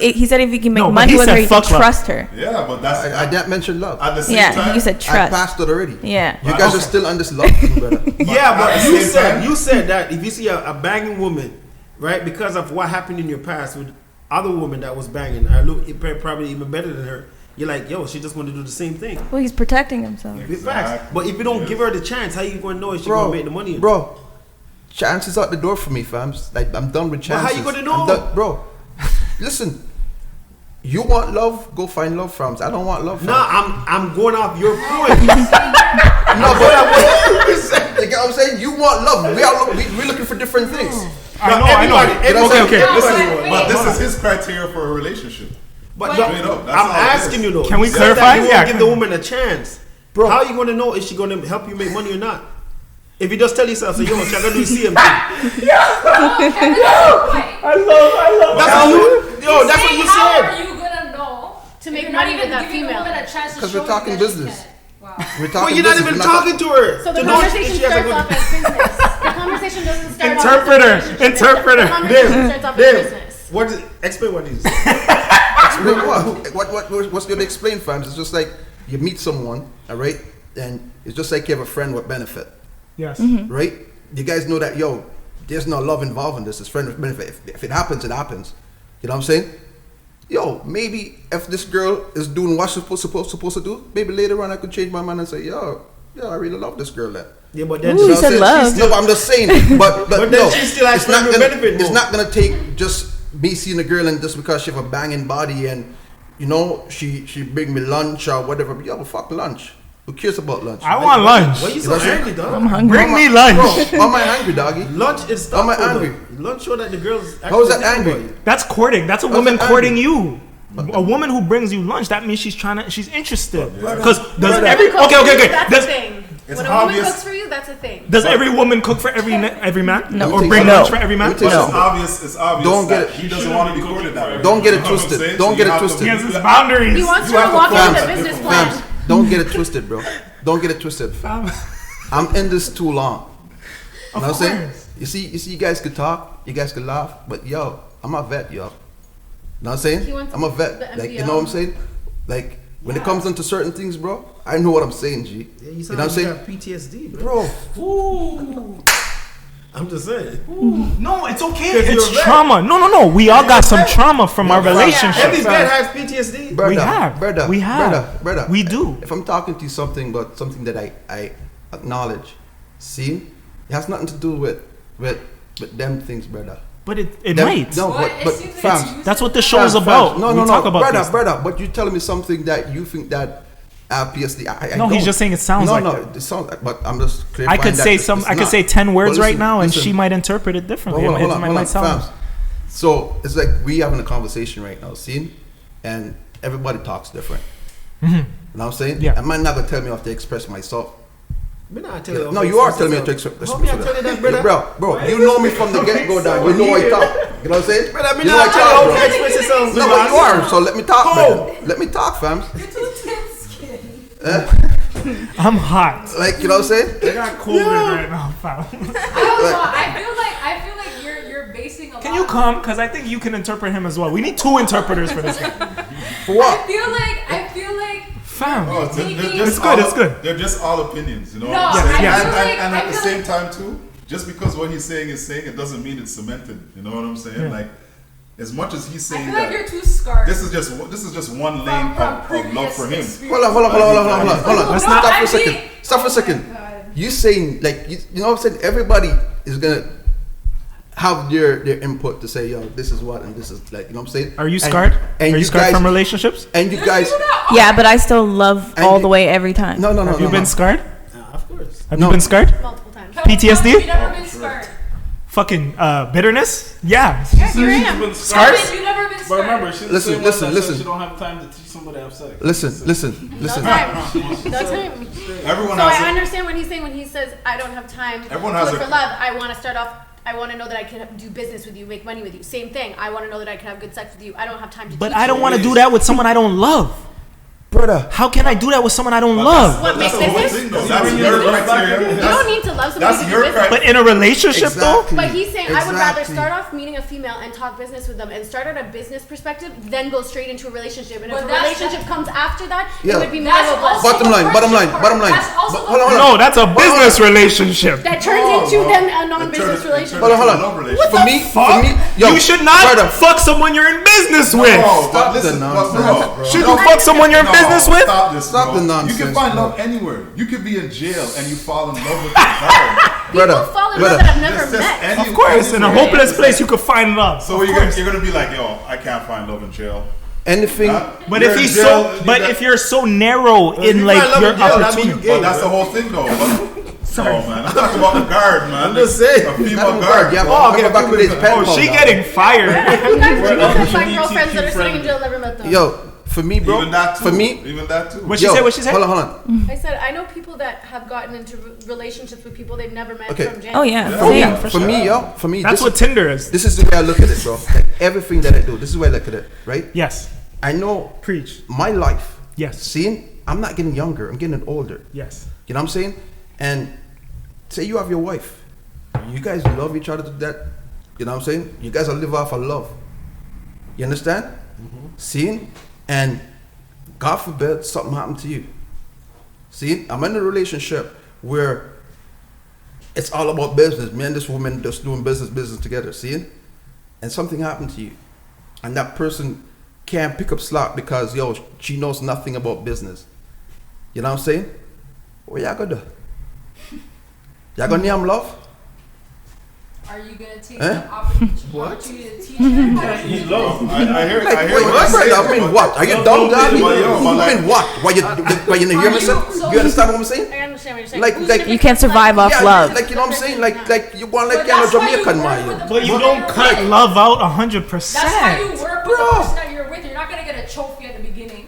it. He said if he can make No, but money he with said her, he fuck can love. trust her. Yeah, but that's I didn't mention love. at the same Yeah, time. you said I trust. passed it already. Yeah. You guys are still on this love thing, brother. Yeah, but at the you same said time- you said that if you see a banging woman, right, because of what happened in your past with other women that was banging, I look probably even better than her. You're like, yo, she just want to do the same thing. Well, he's protecting himself. Big facts. But if you don't give her the chance, how you gonna know if she Bro, gonna make the money? bro, chances out the door for me, fams. Like, I'm done with But chances. how you gonna I'm know? done- bro, listen. You want love? Go find love, fams. I don't want love, fams. No, I'm going off your point. No, but you get what I'm saying? You want love. We're looking for different things. I know. Everybody- Okay. everybody- But this is his criteria for a relationship. But Straight up, that's I'm all it asking is. you though. Can we You said clarify? that you won't Yeah. give the woman a chance, Bro. How are you gonna know if she gonna help you make money or not? If you just tell yourself, so yo, I gotta do CMT. I love. That's what you, yo, that's what you How said. are you gonna know To make You're not money even with that giving the female. woman a chance to 'Cause show we're you talking that she business. can. Wow. We're But talking you're not business, even we're not talking to her. So the to know if conversation she has a starts good- off as business. The conversation doesn't start off Interpreter, as a relationship. interpreter. The conversation starts off as Dave, business. what is, explain what it is. What's going to explain, fams? It's just like you meet someone, all right, and it's just like you have a friend with benefit, Yes. right? You guys know that, yo, there's no love involved in this. It's friend with benefit. If it happens, it happens. You know what I'm saying? yo, maybe if this girl is doing what she's supposed to do, maybe later on I could change my mind and say, yo, I really love this girl then. Yeah, but then Ooh, you said love. No, but I'm just saying. But then no, she still has it's not to gonna, benefit it's more. not gonna take just me seeing a girl and just because she have a banging body and you know she bring me lunch or whatever. But yo, but fuck lunch. Who cares about lunch? I want lunch. Why you You so know what I'm saying? angry, dog? I'm hungry. Bring me lunch. Bro, am I hungry, doggy? Lunch is stuff. Am I for angry? them. Lunch show that the girls. How is that actually angry? think about That's courting. That's a How's woman that courting angry? you. A woman who brings you lunch, that means she's interested. Because does When a every woman cooks for you, that's does a thing. It's When a woman obvious. cooks for you, that's a thing. does every woman cook for every man? No. Or bring No. lunch for every man? Let me But tell it's you obvious. It's obvious. Don't get that it- He doesn't want to be courted that way. Don't get it You know what I'm twisted. saying? Don't So get you it have to- twisted. He has his boundaries. He wants You her have to to walk plan into a the business different plan. Fams, don't get it twisted, bro. Don't get it twisted. I'm in this too long. You know what I'm saying? course. You see, you guys could talk, you guys could laugh, but yo, I'm a vet, yo. You know what I'm saying? He wants I'm a the vet. Like, you know MPO. what I'm saying? Like, when it comes into certain things, bro, I know what I'm saying, G. Yeah, you You sound know like what you I'm got PTSD, bro. Bro, Ooh. I'm just saying. No, it's okay. 'Cause It's you're a vet. trauma. No. We all got some trauma from our Every relationship. man has PTSD. brother, We have. brother, We have. brother. We do. If I'm talking to you something about something that I acknowledge, see, it has nothing to do with them things, brother. But it Them- might. No, But but it seems like fam, it's That's what the show is Fam, about. No, we no, talk no, about brother, this. brother. But you're telling me something that you think that PSD. I No, he's don't. just saying it sounds no, like no, that. it sounds. But I'm just I clarifying could that say it's I could not. say 10 words But right listen, now, and listen. she might interpret it differently. Hold on, It hold on, might hold on, sound. fams. So it's like we having a conversation right now, see, and everybody talks different. You know what I'm saying? Yeah. I might not gonna tell me how to express myself. Me not tell you No, how you are express telling me how to yourself. express How me I tell you that, brother? Bro, you know me from the get go down. You know I talk. You know what I'm saying? Brother, me You know not I tell you how talk, to bro. express yourself. No, but you are. So let me talk, brother. Let me talk, fam. I'm hot. Like, you know what I'm saying? I got COVID right now, fam. I don't know. I feel like you're basing a lot. Can you come? Because I think you can interpret him as well. We need 2 interpreters for this guy. For what? I feel like Fam. Oh, they're just It's good, all- it's good. They're just all opinions, you know. No, what I'm saying? I feel like- and I at the feel same like- time too, just because what he's saying, it doesn't mean it's cemented. You know what I'm saying? Yeah. Like, as much as he's I saying feel like that, you're too scarred. this is just one lane from of love for him. previous Hold on. Let's Stop not- for a second. Stop for a second. You saying like you know what I'm saying? Everybody is gonna have their input to say, yo, this is what and this is like, you know what I'm saying? Are you And- scarred? And Are you scarred guys, from relationships? And you guys, Yeah, but I still love And all you- the way every time. no. Have you been scarred? Of course. Have No. you been scarred? Multiple times. PTSD? You've never been scarred. Fucking bitterness? Yeah. Yeah, here I am. Scarred? You've never been But scarred. remember, she's Listen, the same listen, one that listen. said she don't have time to teach somebody to have sex. listen. No time. No time. Everyone So has I a- understand what he's saying when he says I don't have time Everyone to has look a- for love. I want to start off. I want to know that I can do business with you, make money with you. Same thing. I want to know that I can have good sex with you. I don't have time to. But teach I don't you. want to do that with someone I don't love. brother. How can I do that with someone I don't love? What, make That's the whole business? thing, though. That's your criteria. You don't need to love somebody That's to do your business. But in a relationship, though? Exactly. But he's saying I would rather Exactly. start off meeting a female and talk business with them and start at a business perspective, then go straight into a relationship. And if But a that's- relationship comes after that, Yeah. it would be more That's robust. also Bottom the line, bottom line, friendship bottom line. part. That's also But- the hold on, No, that's a business relationship. That turns into then a non-business relationship. Hold on. Love relationship. For me, yo, You should not brother, fuck someone you're in business with. No, but Stop listen, the but nonsense. bro, Should no, you fuck someone you're in no, business with? Stop this, Stop bro. the You nonsense, can find bro. love anywhere. You could be in jail and you fall in love with your guy. brother, People fall in brother. love that I've never Just met. any- Of course, in a anywhere. hopeless place, you could find love. So Of you're course. gonna be like, yo, I can't find love in jail. Anything. Huh? But You're if in he's jail, so, you but got- if you're so narrow if in you like find love your in jail, that mean you opportunity, gay. But that's the whole thing, though. Sorry, man. I'm talking about the guard, man. I'm just saying. A female Not guard. yeah, Oh, remember back in the days, pen oh, pal, she dog. getting fired. You guys have find LGBTQ girlfriends that are sitting in friendly. jail, never met them. Yo, for me, bro. Even that too. For me, Even that too. What she yo, said? What she said? Hold on. I said I know people that have gotten into relationships with people they've never met Okay. from jail. Oh yeah, Yeah. same. for For sure. me, yo, for me, That's this, what Tinder is. this is the way I look at it, bro. Like everything that I do, this is the way I look at it, right? Yes. I know Preach. my life. Yes. Seeing, I'm not getting younger. I'm getting older. Yes. You know what I'm saying? And say you have your wife. You guys love each other to death. You know what I'm saying? You guys will live off of love. You understand? Seeing? And God forbid something happened to you. See? I'm in a relationship where it's all about business. Me and this woman just doing business together. See? And something happened to you. And that person can't pick up slack because yo, she knows nothing about business. You know what I'm saying? What y'all gonna do? Y'all gonna name love? Are you gonna take the opportunity to teach her? I hear Like, what wait, you're saying. I mean, what? Are you dumb, dad? I mean, what? Why you didn't hear me? You understand what I'm saying? I understand what you're saying. Like You can't survive off yeah, love. like you know what I'm saying? Like you want like But you're a that's why you Jamaican work man. with yo. the But you people don't that cut you're with. love out That's how you 100%. work with the Bro. person that you're with. You're not gonna get a trophy at the beginning.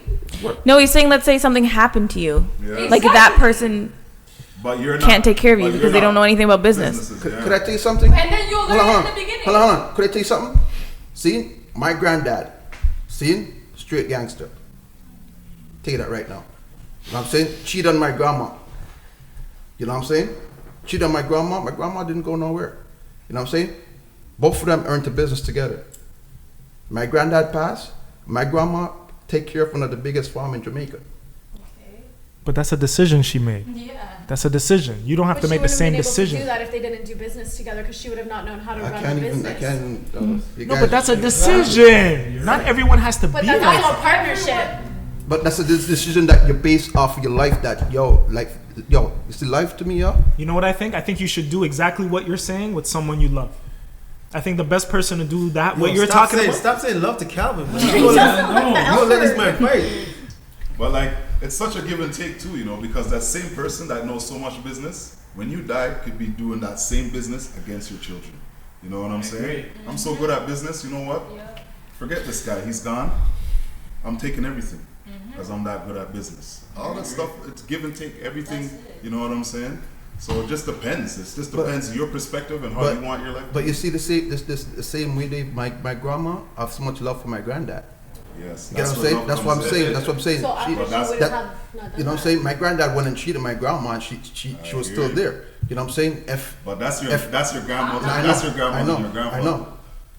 No, he's saying, let's say something happened to you. Yeah. Like that person But you're not, can't take care of you but because you're they don't not know anything about business. businesses, Could, yeah. could I tell you something? And then you'll learn it in the beginning. Hold on. Could I tell you something? See, my granddad, straight gangster. Tell you that right now. You know what I'm saying? Cheated on my grandma. You know what I'm saying? Cheated on my grandma. My grandma didn't go nowhere. You know what I'm saying? Both of them earned the business together. My granddad passed. My grandma take care of one of the biggest farm in Jamaica. But that's a decision she made. Yeah. That's a decision. You don't have to make the same She decision. wouldn't have been able to do that if they didn't do business together because she would have not known how to I run can't a even. business. I can't. You No, guys- but that's a decision. Not everyone has to But be that's like also a that. partnership. But that's a decision that you're based off of your life. That it's the life to me, yo. You know what I think? I think you should do exactly what you're saying with someone you love. I think the best person to do that, what you're talking about. Stop saying love to Calvin, man. He You just don't left the let this L man fight. But like, it's such a give and take too, you know, because that same person that knows so much business, when you die, could be doing that same business against your children. You know what I'm saying? I'm so good at business, you know what? Forget this guy, he's gone. I'm taking everything because I'm that good at business. All that stuff, it's give and take, everything, you know what I'm saying? So it just depends. It just depends on your perspective and how you want your life. But you see, the same way my grandma have so much love for my granddad. Yes, You know what I'm saying? That's what I'm saying. That's what I'm saying. So after but she that's- would that- have not done You know what I'm that. saying? My granddad went and cheated my grandma, and she was hear still you. there. You know what I'm saying? But that's your If- grandmother. I That's know, your grandmother I know, and your grandfather. I know.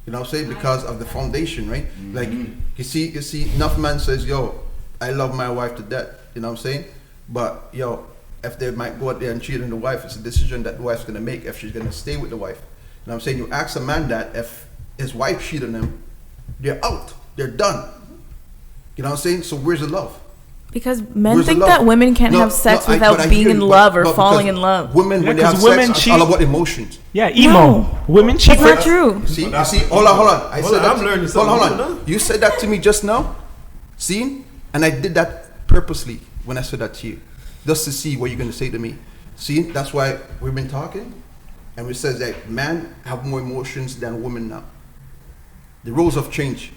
You know what I'm saying? Because of the foundation, right? Like you see, enough man says, "Yo, I love my wife to death." You know what I'm saying? But yo, if they might go out there and cheat on the wife, it's a decision that the wife's gonna make if she's gonna stay with the wife. You know what I'm saying? You ask a man that if his wife cheated on him, they're out, they're done. You know what I'm saying? So where's the love? Because men Where's the think love? that women can't No, have sex no, without but I being hear in you, love or but falling because in love. Women, Yeah, when they have 'cause sex, women it's cheat. all about emotions. Yeah, emo. No. Women cheat That's for not true. You see, hold on. I Hold said on, that. I'm learning something Hold new on. now. You said that to me just now. See? And I did that purposely when I said that to you. Just to see what you're going to say to me. See? That's why we've been talking. And we said that men have more emotions than women now. The roles have changed.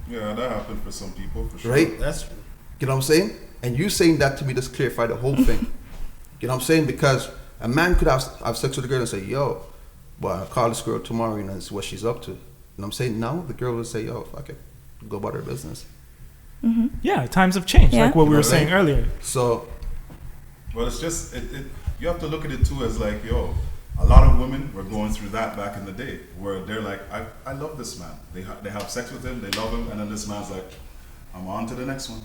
Yeah, that happened for some people, for sure. Right? That's true. You know what I'm saying? And you saying that to me just clarify the whole thing. You know what I'm saying? Because a man could have sex with a girl and say, yo, well, I'll call this girl tomorrow and see what she's up to. You know what I'm saying? Now the girl will say, yo, fuck it. Go about her business. Yeah, times have changed, Yeah. like what we were Right. saying earlier. So, But it's just, you have to look at it too as like, yo, a lot of women were going through that back in the day where they're like, I love this man. They have sex with him, they love him, and then this man's like, I'm on to the next one.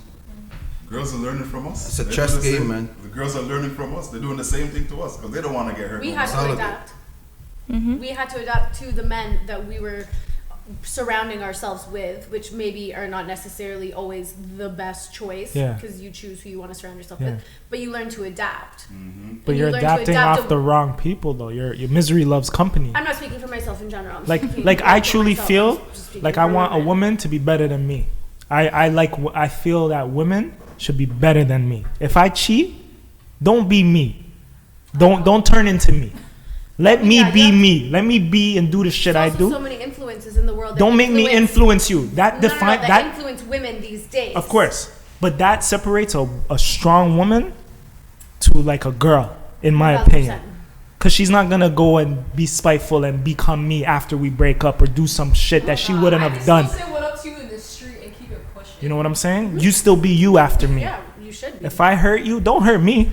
Girls are learning from us. It's a They do chess the same- game, man. The girls are learning from us. They're doing the same thing to us because they don't want to get hurt. We no had more. to adapt. We had to adapt to the men that we were surrounding ourselves with, which maybe are not necessarily always the best choice Yeah. because you choose who you want to surround yourself Yeah. with. But you learn to adapt. But And you're you learn to adapting adapt off to- the wrong people, though. Your misery loves company. I'm not speaking for myself in general. I'm Like speaking I for truly myself. feel I'm just speaking like I for want a women. woman to be better than me. I feel that women should be better than me. If I cheat, don't be me. Don't turn into me. Let me Yeah, be yeah. me. Let me be and do the shit I There's do. also so many influences in the world. That Don't make me influence you. That No, define that that. influence women these days. Of course, but that separates a strong woman to like a girl, in my 1000%. opinion. Cause she's not gonna go and be spiteful and become me after we break up or do some shit that she wouldn't I have can done. still say what up to you in the street and keep it pushing. You know what I'm saying? You still be you after me. Yeah, you should be. If I hurt you, don't hurt me.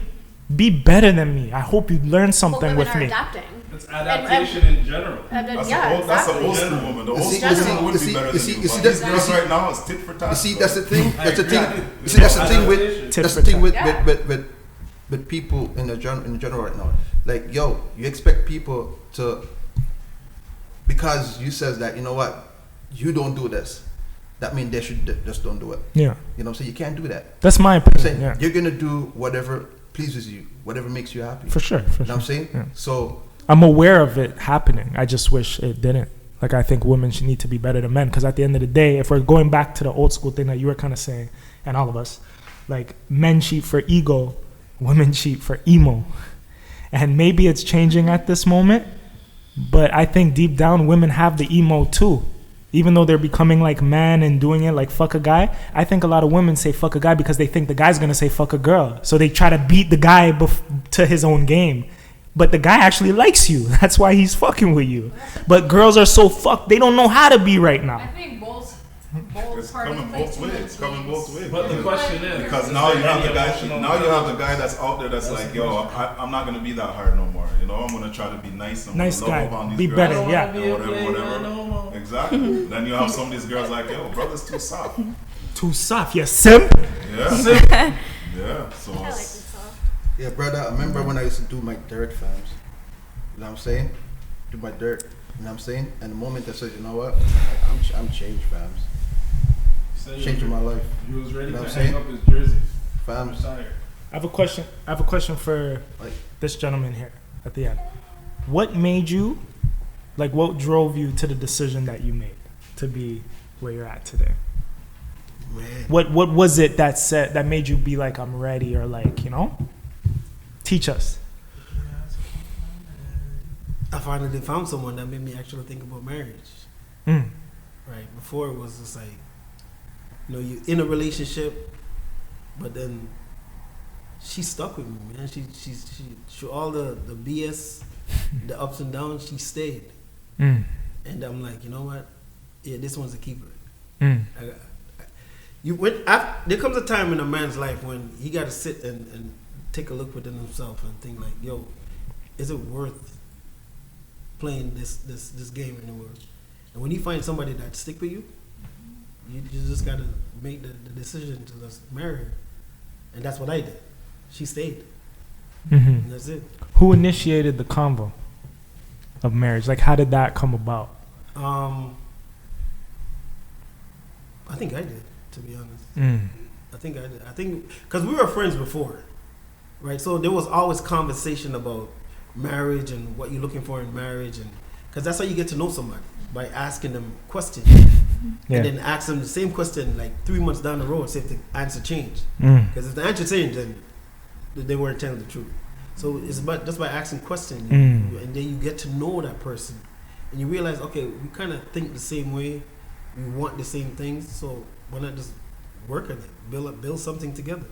Be better than me. I hope you learn But something women with are me. adapting. It's adaptation in general. That's Yeah, that's exactly. an old school woman. The old see- school you see- woman would you be see- better you than see- you. you see But that- these you girls see- right now is tit for tat. you see, bro. that's the thing. That's the thing. agree. You see, that's the thing Adaptation. that's the thing with Yeah. with people in general right now. Like, yo, you expect people to, because you says that, you know what, you don't do this, that means they should just don't do it. Yeah. You know what I'm saying? You can't do that. That's my I'm opinion. saying Yeah. you're gonna do whatever pleases you, whatever makes you happy. For sure. For You know sure. what I'm saying? Yeah. So I'm aware of it happening. I just wish it didn't. Like, I think women should need to be better than men. Because at the end of the day, if we're going back to the old school thing that you were kind of saying, and all of us, like, men cheat for ego, women cheat for emo. And maybe it's changing at this moment, but I think deep down women have the emo too. Even though they're becoming like man and doing it like fuck a guy, I think a lot of women say fuck a guy because they think the guy's gonna say fuck a girl. So they try to beat the guy to his own game. But the guy actually likes you. That's why he's fucking with you. But girls are so fucked, they don't know how to be right I now. think both It's parties coming play both too ways. much It's coming both ways. But the question is, Because is now you there have any the guy. emotional Now you have the guy intelligence? that's out there that's That's like, the yo, question. I'm not gonna be that hard no more. You know, I'm gonna try to be nice. I'm Nice gonna guy. love up on these Be girls. better, I don't yeah. wanna be a Whatever, player whatever. no more. Exactly. Then you have some of these girls like, yo, brother's too soft. Too soft, you simp. Yeah. Yeah. So I like it's, this song. yeah, brother. I remember when I used to do my dirt, fams. You know what I'm saying? Do my dirt. You know what I'm saying? And the moment I said, you know what, I'm changed, fams. Said you Changing was- my life, You was ready You know to what I'm hang saying? up his jersey. fams. Retire. I have a question for Like, this gentleman here at the end. What made you, like, what drove you to the decision that you made to be where you're at today? Man. What was it that made you be like, I'm ready, or like, you know? Teach us. I finally found someone that made me actually think about marriage. Mm. Right. Before it was just like, you know, you in a relationship, but then she stuck with me, man. She through all the BS, the ups and downs, she stayed. Mm. And I'm like, you know what? Yeah, this one's a keeper. Mm. There comes a time in a man's life when he got to sit and take a look within himself and think like, yo, is it worth playing this game anymore? And when you find somebody that stick with you, you just got to make the decision to just marry her. And that's what I did. She stayed. Mm-hmm. And that's it. Who initiated the convo of marriage? Like, how did that come about? I think I did, to be honest. Mm. I think because we were friends before, right? So there was always conversation about marriage and what you're looking for in marriage, and because that's how you get to know somebody, by asking them questions, Yeah. and then ask them the same question like 3 months down the road, see if the answer changed. Mm. Because if the answer changed, then they weren't telling the truth. So it's about just by asking questions, and then you get to know that person, and you realize, okay, we kind of think the same way, we want the same things, so why not just work on it, build something together?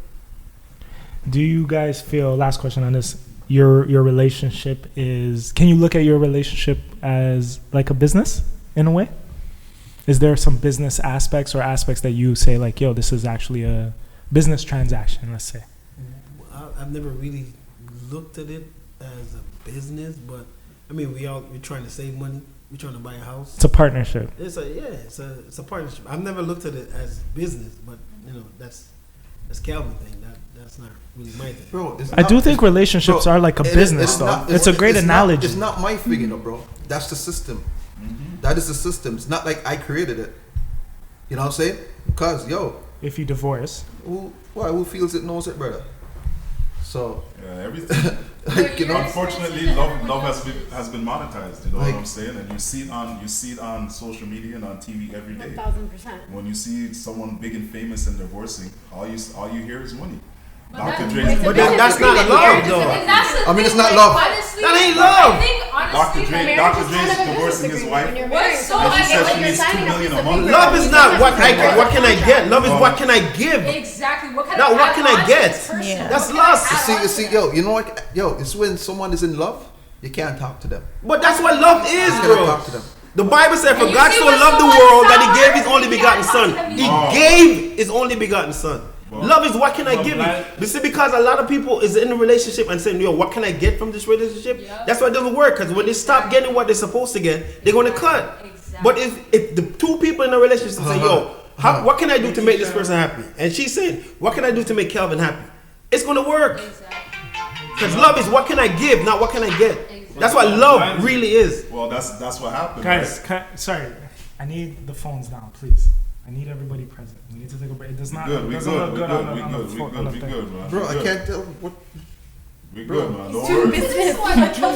Do you guys feel, last question on this, your relationship is, can you look at your relationship as like a business in a way? Is there some business aspects or aspects that you say like, yo, this is actually a business transaction, let's say? I've never really looked at it as a business, but I mean, we're trying to save money. We're trying to buy a house. It's a partnership. It's a partnership. I've never looked at it as business, but you know, that's Calvin thing. That's not really my thing. bro, I do think relationships are like a business, though. It's a great analogy. It's not my thing, you know, bro. That's the system. That is the system. It's not like I created it. You know what I'm saying? Because, yo, If you divorce. who feels it knows it, brother. So, yeah, everything. like, you know, Unfortunately, love has been monetized. You know Like- what I'm saying? And you see it on social media and on TV every day. 1,000%. When you see someone big and famous and divorcing, all you hear is money. But Dr. that- Dre's But that's not love, though. And that's the I mean, it's thing, not like, love. Honestly, That ain't I love. think honestly, Dr. Dre Marriage is is kind of a divorcing business his agreement wife. when you're What's married. so So And she I says get she what you're needs $2 signing a million piece a of month. paper. Love is not what can I get. Love is Oh. what can I give. Exactly. What kind Now, of what can I add on to get? this person? Yeah. What That's can I lust. add on to see, them? yo, you know what? Yo, it's when someone is in love, you can't talk to them. But that's what love is, You can't bro. talk to them. The Bible said, "For And you God see so what's loved the so world that He sour? gave His only You begotten can't Son. talk to them He anymore. gave His only begotten Son." Wow. Love is what can I Well, give you? like- You see, because a lot of people is in a relationship and saying, "Yo, what can I get from this relationship?" Yeah. That's why it doesn't work. Because when they stop getting what they're supposed to get, they're going to cut. Exactly. But if the two people in a relationship say, "Yo, what can I do to make this person happy?" and she's saying, "What can I do to make Calvin happy?" it's going to work. Exactly. Because love is what can I give, not what can I get. That's what love really is. Well, that's what happened. Guys, right? sorry. I need the phones down, please. I need everybody present. We need to take a break. It does not. Good, we doesn't good, look we good good, on the- we on the good, fo- we on the good, we thing. good, man. Bro, We I good. can't tell what. We good, man. Don't Too worry. business.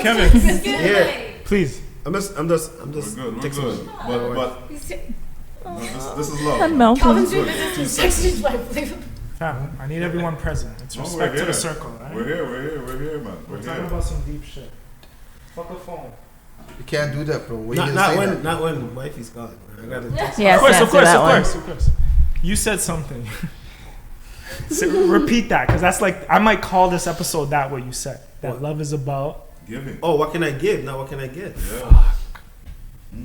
Kevin. Yeah. Please. I'm just. We're good, we're text good. me. But this is love. And man. Malcolm. Calvin's doing business. Text his wife. Fam, I need everyone present. It's No, we're respect to here. the circle, right? We're here, man. We're We're talking here. about some deep shit. Fuck a phone. You can't do that, bro. Why you Not say when that? not when wifey's gone. I gotta text. Yes, Of answer course, that of one. course, of course. You said something. Repeat that, because that's like, I might call this episode that what you said. That What? love is about. Giving. Oh, what can I give? Now what can I get? Yeah.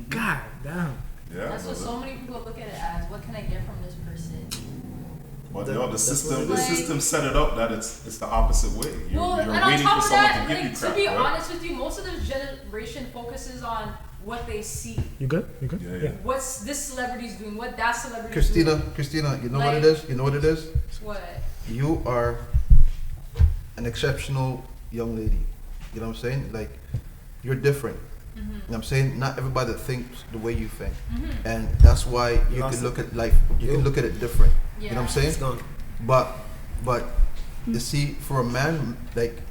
God damn. Yeah. That's what so many people look at it as. What can I get from this person? But That- yo, the that's system, what the it is. system set it up that it's the opposite way. You're, Well, you're and on waiting top for of someone that, to give you like, crap, to be right? honest with you, most of this generation focuses on what they see. You good? You good? Yeah, yeah. What's this celebrity's doing? What that celebrity's Christina, you know what it is? You know what it is? doing? What? You are an exceptional young lady. You know what I'm saying? Like, you're different. You know what I'm saying? Not everybody thinks the way you think. And that's why you Lost can it. look at life, you can look at it different. You know what I'm saying? It's gone. But you see, for a man, like,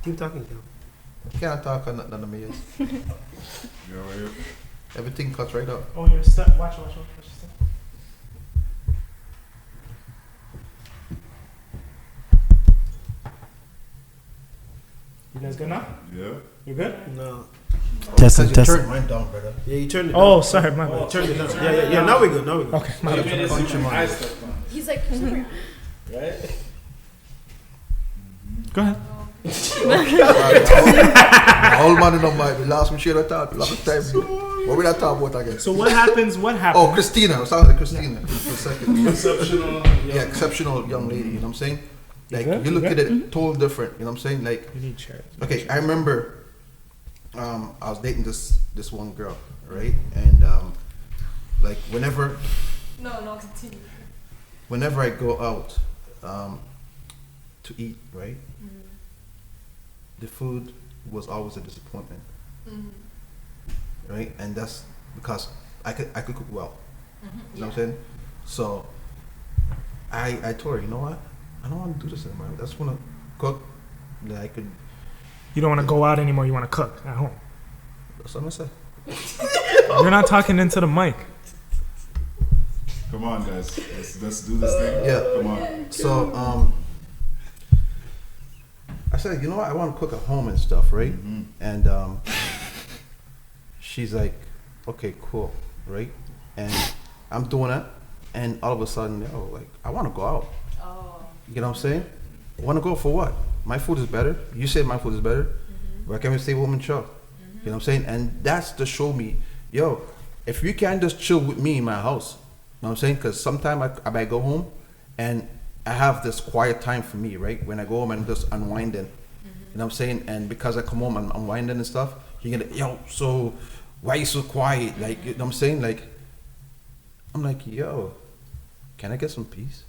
Keep talking, Kel. can't talk on none of me is. You're right here. Everything cuts right up. Oh, your step. Watch your step. You guys good now? Yeah. You good? No. Testing, Because you turned mine down, brother. Yeah, you turned it. Oh, down. sorry, my bad. You turned it down. Yeah. Now we good. Now we good. Okay, my bad. Punch him on. He's like, Right? Go ahead. Old man in the mic. We lost some shit I thought. Last time. What we not talking about again? So what happens? What happens? Oh, Christina. I was talking to Christina for a second. Exceptional. Yeah, exceptional young lady. You know what I'm saying? Like, good? you look You at it totally different. You know what I'm saying? Like, You need chairs. okay, I remember I was dating this one girl, right? And like whenever No, continue. I go out to eat, right? The food was always a disappointment, right? And that's because I could cook well. You know what I'm saying? So I told her, you know what? I don't want to do this anymore. I just want to cook that I could. You don't want to go out anymore. You want to cook at home. That's what I said. You're not talking into the mic. Come on, guys. Let's do this thing. Yeah. Come on. So I said, you know what? I want to cook at home and stuff, right? Mhm. And she's like, okay, cool, right? And I'm doing it, and all of a sudden, yo, like, I want to go out. Oh. You know what I'm saying? I want to go for what? My food is better. You said my food is better. Why can't we stay home and chill? You know what I'm saying? And that's to show me, yo, if you can't just chill with me in my house, you know what I'm saying? Because sometimes I might go home and I have this quiet time for me, right? When I go home and just unwinding, you know what I'm saying? And because I come home and unwinding and stuff, you're gonna, yo, so why you so quiet? Like, you know what I'm saying? Like, I'm like, yo, can I get some peace?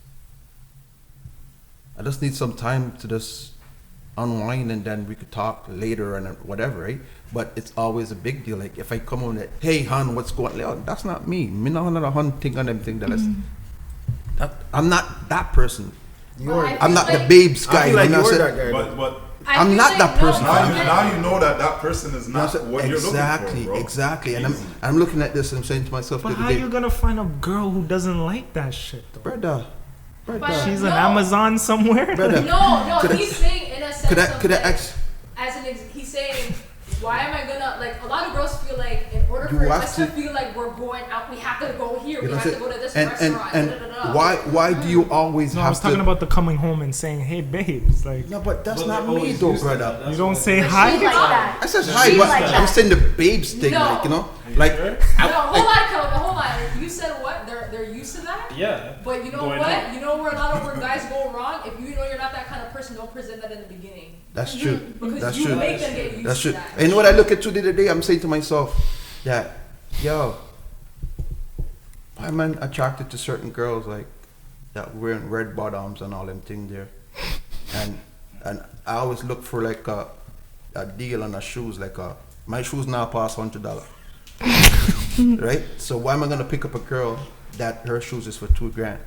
I just need some time to just unwind, and then we could talk later and whatever, right? But it's always a big deal. Like, if I come on that, hey, hon, what's going on? Yo, that's not me. Me not another hun thing on them thing that is. I'm not that person. I'm not the babes guy. I feel like you know what I'm you're saying? that guy. But I'm not that person. now you know that person is You know not what I'm what saying? you're Exactly, looking for, bro. exactly. And Easy. I'm looking at this and I'm saying to myself, But the how other day, you gonna find a girl who doesn't like that shit though? brother, She's No. an Amazon somewhere. brother. No, Could I- he's saying in a sense Could I of like, ask? he's saying, why am I gonna, like, a lot of girls feel like in order You for have us to to- feel like we're going out, we have to go here, You we know have what to I'm go to this saying? restaurant. And da, da, da, da. why do you always No, I have was talking to? about the coming home and saying, "Hey, babes," like No, but that's But not they me always though, use brother. that. you don't say She's hi. like that. I says hi, She's but like I'm that. saying the babes thing, No. like, you know, like No, hold on, Kelvin, hold on. You said what? They're used to that? Yeah. But you know Going what? out. You know where a lot of where guys go wrong? If you know you're not that kind of person, don't present that in the beginning. that's true. Because That's you true. make them get used That's to true. that. And you know what I look at the other day? I'm saying to myself that, yo, why man attracted to certain girls like that wearing red bottoms and all them things there, and I always look for like a deal on the shoes, like my shoes now past $100. right? So why am I gonna pick up a girl that her shoes is for $2,000?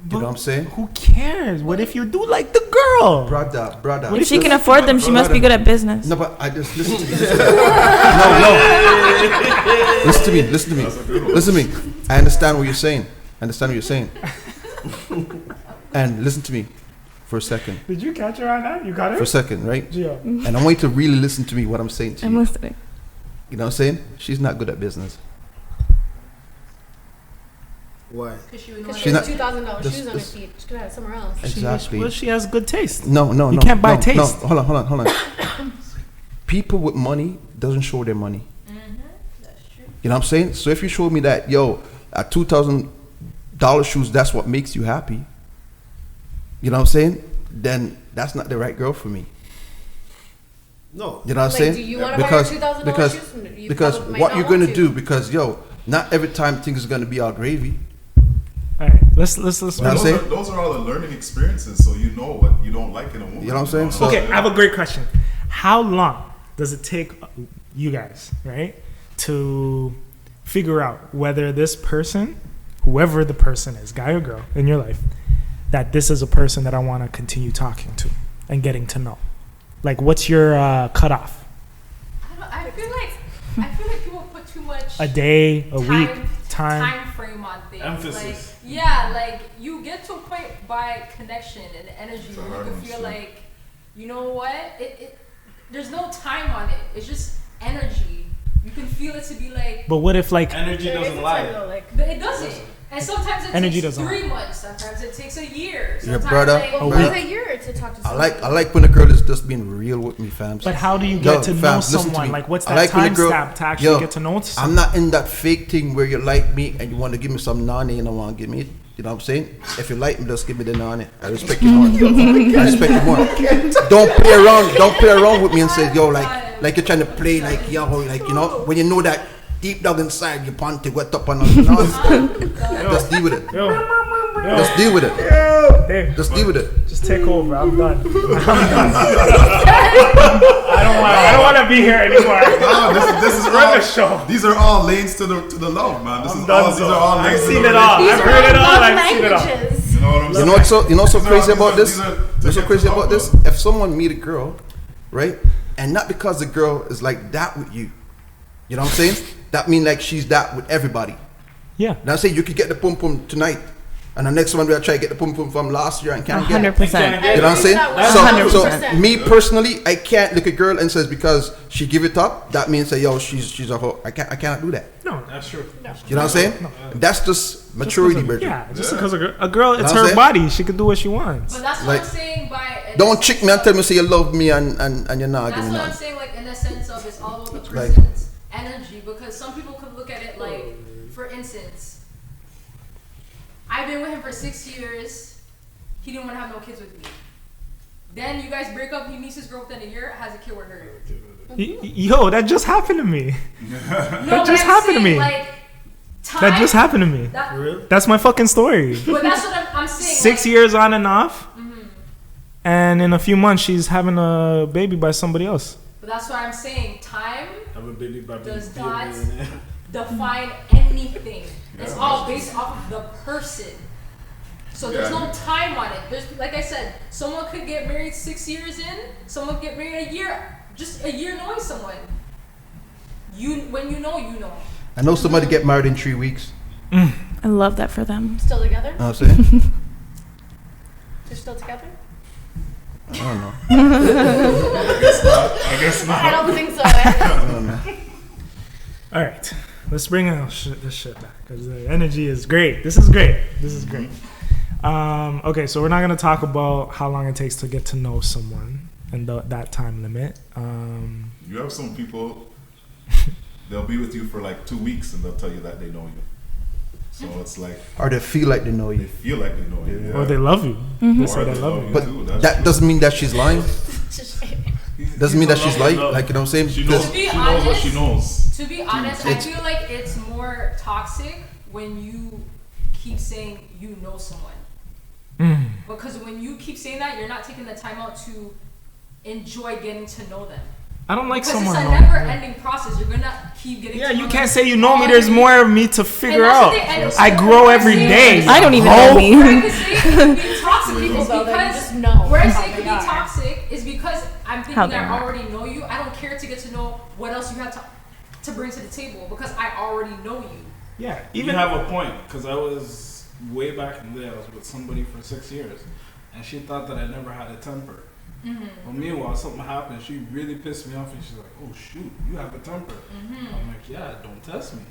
You know what I'm saying? Who cares? What if you do like the girl? Brother. If she can afford them, she must be good at business. No, but I just listen to me. No. Listen to me. I understand what you're saying. And listen to me for a second. Did you catch her on that? You got her? For a second, right? Yeah. And I want you to really listen to me what I'm saying to you. I'm listening. You know what I'm saying? She's not good at business. Why? Because she would She's want not- $2,000 shoes on her feet. She could have it somewhere else. Exactly. Well, she has good taste. No. You can't buy no, taste. No, hold on. People with money doesn't show their money. That's true. You know what I'm saying? So if you show me that, at $2,000 shoes, that's what makes you happy. You know what I'm saying? Then that's not the right girl for me. No. You know what I'm Like, saying? do you wanna buy her $2,000 shoes? You because probably might what not you're want gonna to. do, because not every time things are gonna be all gravy. All right, let's. Know what I'm Those saying? are all the learning experiences, so you know what you don't like in a woman. You know what I'm saying? So- Okay, I have a great question. How long does it take you guys, right, to figure out whether this person, whoever the person is, guy or girl in your life, that this is a person that I want to continue talking to and getting to know? Like, what's your cutoff? I feel like people put too much A day, a week, time? time frame on things. Emphasis. Like you get to a point by connection and energy It's a where hard you one, can feel so. like, you know what? There's no time on it. It's just energy. You can feel it to be like. But what if, like, Energy doesn't lie. It doesn't. And sometimes it Energy takes doesn't 3 months. Sometimes it takes a year. Your Sometimes brother- like, Well, Brother. what's a year to talk to I someone? like when a girl is just being real with me, fam. but how do you Yo, get to know fam, listen to someone? me. Like, what's I that like when a time girl- stamp to actually Yo, get to know someone? I'm not in that fake thing where you like me and you want to give me some nani and I want to give me it. You know what I'm saying? If you like me, just give me the nani. I respect you more. I respect you more. Don't play around. Don't play around with me and say, like you're trying to play like when you know that deep down inside your panty wet up and all. Just deal with it. Just deal with it. Dave, Just deal with it. just take over. I'm done. I don't want to be here anymore. No, this is Run all, the show. These are all lanes to the love, man. These done, are all I've lanes to seen the it all. relationship. I've heard it all. Love I've seen it all. languages. You know what I'm saying? You know what's so These are crazy all- about this? these are- What's so to crazy get about to this? love. If someone meet a girl, right, and not because the girl is like that with you, you know what I'm saying? That mean like she's that with everybody. Yeah. Now say you could get the pum pum tonight, and the next one we'll try to get the pum pum from last year and can't get it. 100%. You know what I'm saying? That's So 100%. me personally, I can't look at a girl and says because she give it up, that means say yo she's a hoe. I cannot do that. No. That's true. You know what I'm saying? That's just maturity, bro. Yeah, just because a girl, it's That's her it. body. She can do what she wants. But that's what Like, I'm saying by. Don't trick me and tell me say you love me and you're not That's giving what I'm nothing. saying, like in the sense of it's all about the Like- person's energy. Because some people could look at it like, for instance, I've been with him for 6 years. He didn't want to have no kids with me. Then you guys break up. He meets his girl within a year, has a kid with her. Yo, that just happened to me. No, That but just I'm happened to saying, me. Like, time, That just happened to me. That, Really? That's my fucking story. but that's what I'm saying. 6 like, years on and off, and in a few months she's having a baby by somebody else. But that's why I'm saying time I'm a baby by does being not a millionaire. define anything. It's all based off of the person. So there's Yeah. no time on it. There's, like I said, someone could get married 6 years in. Someone could get married a year. Just a year knowing someone. When you know, you know. I know somebody get married in 3 weeks. I love that for them. Still together? You know what I'm saying? They're still together? I don't know. I guess not. I don't think so. I don't know. All right, let's bring this shit back because the energy is great. This is great. Okay, so we're not gonna talk about how long it takes to get to know someone and that time limit. You have some people, they'll be with you for like 2 weeks and they'll tell you that they know you. So it's like Or they feel like they know they you. feel like they know you. Yeah. Or they love you. They say Or they love you. But too. That's that true. doesn't mean that she's lying. Doesn't mean that she's lying. love. Like, you know what I'm saying? She knows, To be she knows what she honest- knows. To be honest, I It's- feel like it's more toxic when you keep saying you know someone. Because when you keep saying that, you're not taking the time out to enjoy getting to know them. I don't like Because someone. it's a wrong. never-ending process. You're gonna keep getting. Yeah, to you know can't them say you know me. all There's the more of me to figure that's the out. thing, and I grow every day. I don't even know me. Where I could say being toxic People is though, they because just know where I how say they could be are. toxic is because I'm How thinking they I are. already know you. I don't care to get to know what else you have to bring to the table because I already know you. Yeah, You even have a point, because I was way back in the day, I was with somebody for 6 years, and she thought that I never had a temper. But meanwhile, something happened, she really pissed me off, and she's like, oh shoot, you have a temper. I'm like, yeah, don't test me.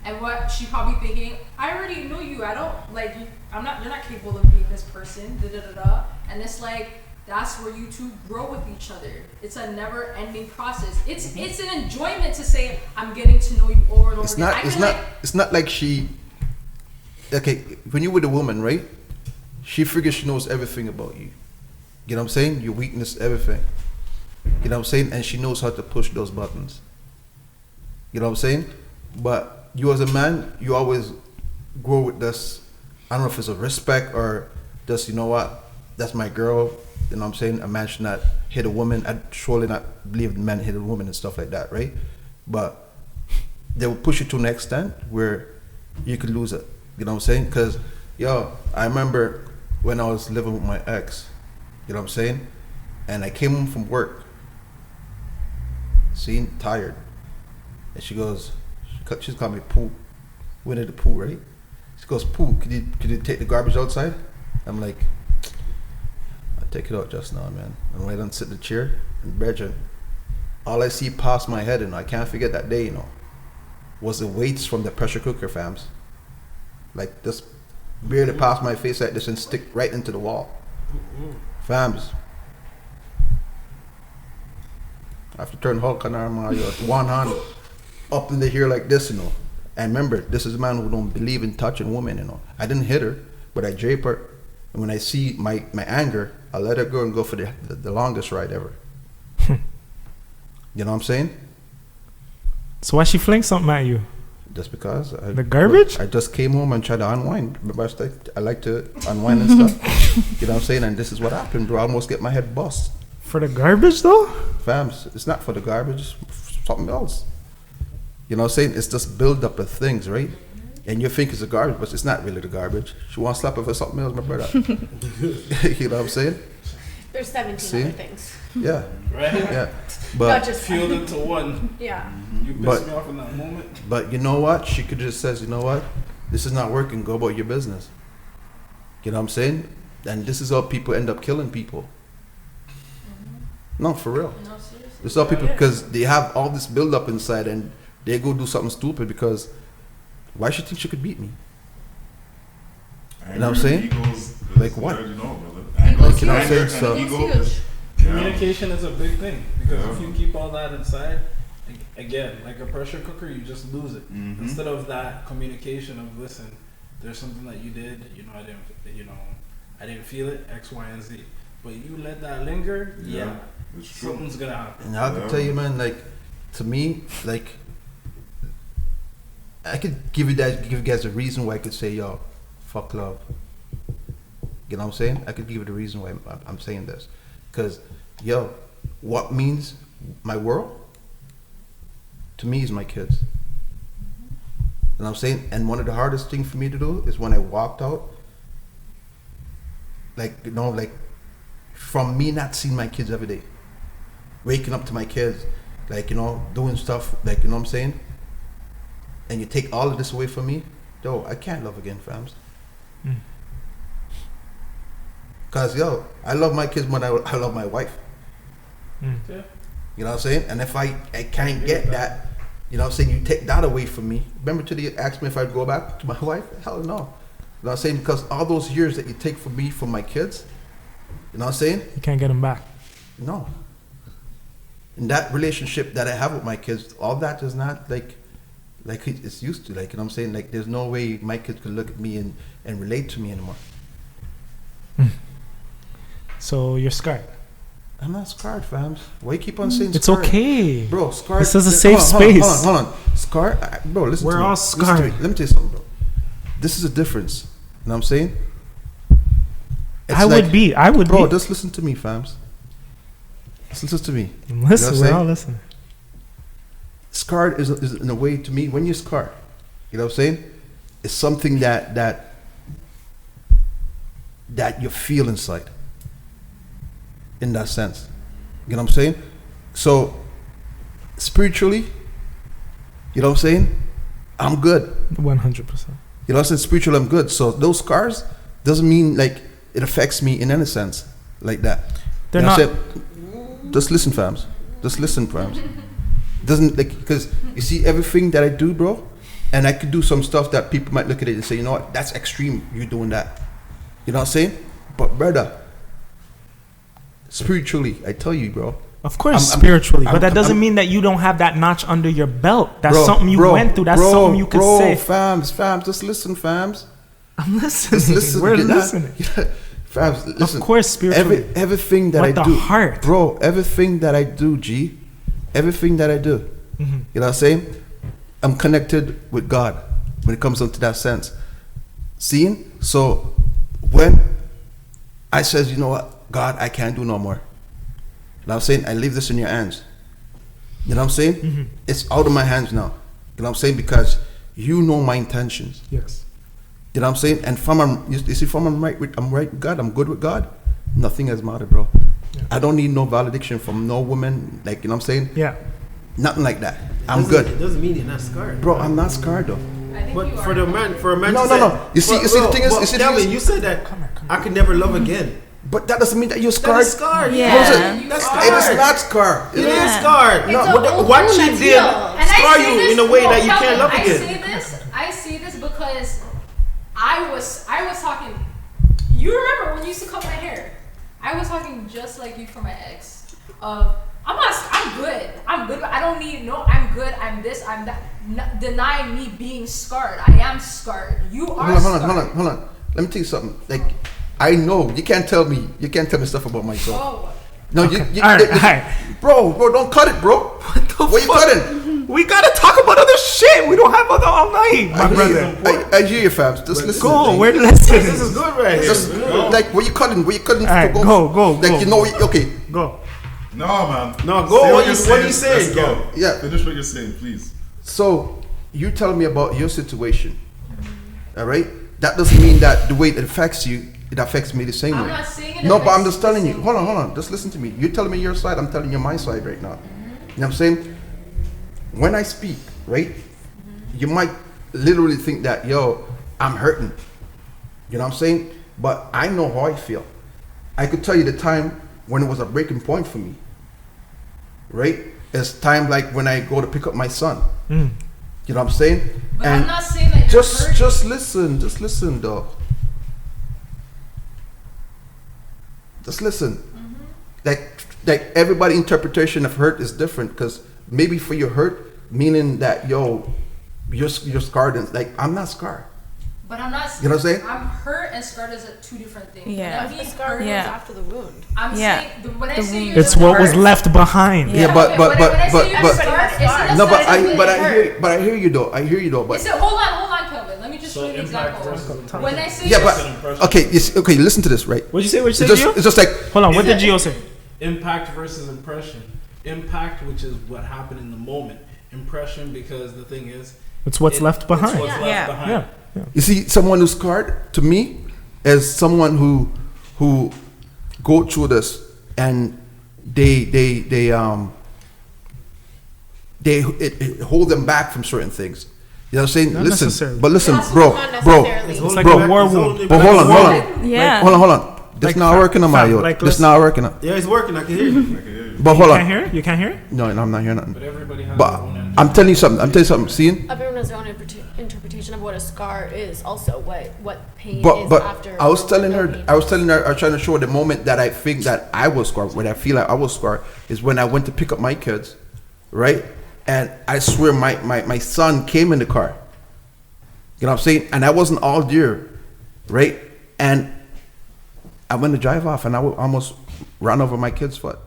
And what she probably thinking, I already know you. I don't like you. You're not capable of being this person. Da da da da. And it's like that's where you two grow with each other. It's a never-ending process. It's an enjoyment to say I'm getting to know you over and over It's again. not. I It's can, not. like, It's not like she. Okay, when you're with a woman, right? She figures she knows everything about you. You know what I'm saying? Your weakness, everything. You know what I'm saying? And she knows how to push those buttons. You know what I'm saying? But you as a man, you always grow with this. I don't know if it's a respect or just, you know what? That's my girl. You know what I'm saying? A man should not hit a woman. I surely not believe men hit a woman and stuff like that, right? But they will push you to an extent where you could lose it. You know what I'm saying? Because, yo, I remember when I was living with my ex, you know what I'm saying? And I came home from work, tired. And she goes, she's called me Pooh. Went to the pool, right? She goes, Pooh, could you take the garbage outside? I'm like, I'll take it out just now, man. And when I done sit in the chair, and Bridget, all I see past my head, and I can't forget that day, was the weights from the pressure cooker, fams. Like, just barely past my face like this and stick right into the wall. Fams. I have to turn Hulk on one hand up in the ear like this, And remember, this is a man who don't believe in touching women, I didn't hit her, but I drape her. And when I see my anger, I let her go and go for the longest ride ever. You know what I'm saying? So why she fling something at you? Just because. The garbage? I just came home and tried to unwind. Remember, I like to unwind and stuff. You know what I'm saying? And this is what happened, bro. I almost get my head bust. For the garbage, though? Fams, it's not for the garbage. It's for something else. You know what I'm saying? It's just build up of things, right? And you think it's the garbage, but it's not really the garbage. She wants to slap her for something else, my brother. You know what I'm saying? There's 17 other things. Yeah. Right? Yeah. Not But just Filled into one. yeah. You pissed But- me off in that moment. But you know what? She could just says, you know what? This is not working. Go about your business. You know what I'm saying? And this is how people end up killing people. No, for real. no, seriously. This is how people, because they have all this build up inside and they go do something stupid because why should she think she could beat me? You know what I'm saying? Egos, Like what? You know, brother. Egos You know what I'm saying? Anger So, and ego. Huge. Communication is a big thing, because Yeah. if you keep all that inside, again, like a pressure cooker, you just lose it. Mhm. Instead of that communication of, listen, there's something that you did, I didn't feel it, X, Y, and Z. But you let that linger, yeah, It's true. something's gonna happen. and I can tell you, man, like, to me, like, I could give you guys a reason why I could say, yo, fuck love. You know what I'm saying? I could give you the reason why I'm saying this. Because, yo, what means my world to me is my kids. You know what I'm saying? And one of the hardest things for me to do is when I walked out, like, from me not seeing my kids every day, waking up to my kids, like, doing stuff, like, you know what I'm saying? And you take all of this away from me, yo, I can't love again, fams. Cause yo, I love my kids more than I love my wife. Yeah. You know what I'm saying? And if I can't get that, you know what I'm saying, you take that away from me. Remember today you asked me if I'd go back to my wife? Hell no. You know what I'm saying? Because all those years that you take from me, from my kids, you know what I'm saying? You can't get them back. No. And that relationship that I have with my kids, all that is not like it's used to. Like, you know what I'm saying? Like, there's no way my kids could look at me and relate to me anymore. So you're scarred. I'm not scarred, fams. Why you keep on saying It's scarred? okay. Bro, scarred. This is a hold safe on, space. Hold on. Scarred, bro, listen We're to me. all Listen to scarred. me. Let me tell you something, bro. This is a difference. You know what I'm saying? It's I would be. Bro, just listen to me, fams. Listen to me. Listen, we're all listening. Scarred is in a way, to me, when you're scarred, you know what I'm saying? It's something that you feel inside. In that sense. You know what I'm saying? So, spiritually, you know what I'm saying? I'm good. 100%. You know what I'm saying? Spiritually, I'm good. So, those scars doesn't mean like it affects me in any sense like that. They're you know not. what I'm saying? Just listen, fams. Just listen, fams. Doesn't like, because you see everything that I do, bro, and I could do some stuff that people might look at it and say, you know what, that's extreme, you doing that. You know what I'm saying? But brother, spiritually, I tell you, bro. Of course, spiritually, but that doesn't mean that you don't have that notch under your belt. That's something you went through. That's something you could say. Fams, just listen, fams. I'm listening. Just listen. We're listening. Fams, listen. Of course, spiritually. Everything that I do, heart, bro. Everything that I do, G. Everything that I do, you know what I'm saying? I'm connected with God when it comes into that sense. Seeing? So when I says, you know what, God, I can't do no more. You know what I'm saying? I leave this in your hands. You know what I'm saying? It's out of my hands now. You know what I'm saying? Because you know my intentions. Yes. You know what I'm saying? And I'm right with God, I'm good with God, nothing has mattered, bro. Yeah. I don't need no valediction from no woman, like, you know what I'm saying? Yeah. Nothing like that. I'm good. It doesn't mean you're not scarred. Bro, I'm not scarred though. But for a man No. You see the thing is, you said that I could never love again. But that doesn't mean that you're scarred. That is scarred. Yeah. That's scarred. It is not scarred. It is scarred. No, what she did scar you in a way that you can't love again. I say this because I was talking. You remember when you used to cut my hair? I was talking just like you for my ex. I'm good. I don't need I'm good. I'm this. I'm that. Denying me being scarred. I am scarred. You are scarred. Hold on. Let me tell you something. Like, I know you can't tell me stuff about myself. Oh. No, okay. All right. Bro, don't cut it, bro. What you cutting? We gotta talk about other shit. We don't have other all night, my brother. I hear you, fams. Just listen. Go. We're listening. This is good right here. Just like, what you cutting? All right, go. Like, you know, okay. Go. No, man. No, go. What you saying? Go. Yeah. Finish what you're saying, please. So, you tell me about your situation. All right? That doesn't mean that the way it affects you, it affects me the same way. I'm not saying it. No, but I'm just telling you. Hold on. Just listen to me. You're telling me your side. I'm telling you my side right now. You know what I'm saying? When I speak, right? You might literally think that, yo, I'm hurting. You know what I'm saying? But I know how I feel. I could tell you the time when it was a breaking point for me. Right? It's time like when I go to pick up my son. You know what I'm saying? But and I'm not saying that you're hurting. just listen, dog. Just listen. Like everybody interpretation of hurt is different, because maybe for your hurt, meaning that you're scarred, and like, I'm not scarred. But I'm not. You know what I'm saying? I'm hurt and scarred is two different things. Yeah. The scar goes after the wound. I'm saying when I say you're it's what was left behind. Yeah, but no, but I hear you though. But hold on, Kelvin. Let me just show you an example. When I say okay, listen to this, right? What'd you say? It's just like, hold on. What did Gio say? Impact versus impression. Impact, which is what happened in the moment. Impression, because the thing is, it's what's left behind. It's what's left behind. Yeah. You see, someone who's scarred, to me, is someone who go through this and it hold them back from certain things. You know what I'm saying? Not necessarily. But listen, Not bro. necessarily. It's like a war wound. But hold on. Yeah. Hold on. This not working on my yo. This not working. Yeah, it's working. I can hear you. But hold on. You can't hear it? No, I'm not hearing nothing. But everybody has But their own energy. I'm telling you something. Seeing? Everyone has their own interpretation of what a scar is. Also, what pain is But after. I was telling her. I was trying to show the moment that I think that I was scarred. When I feel like I was scarred is when I went to pick up my kids, right? And I swear my son came in the car. You know what I'm saying? And I wasn't all there, right? And I went to drive off, and I almost ran over my kid's foot.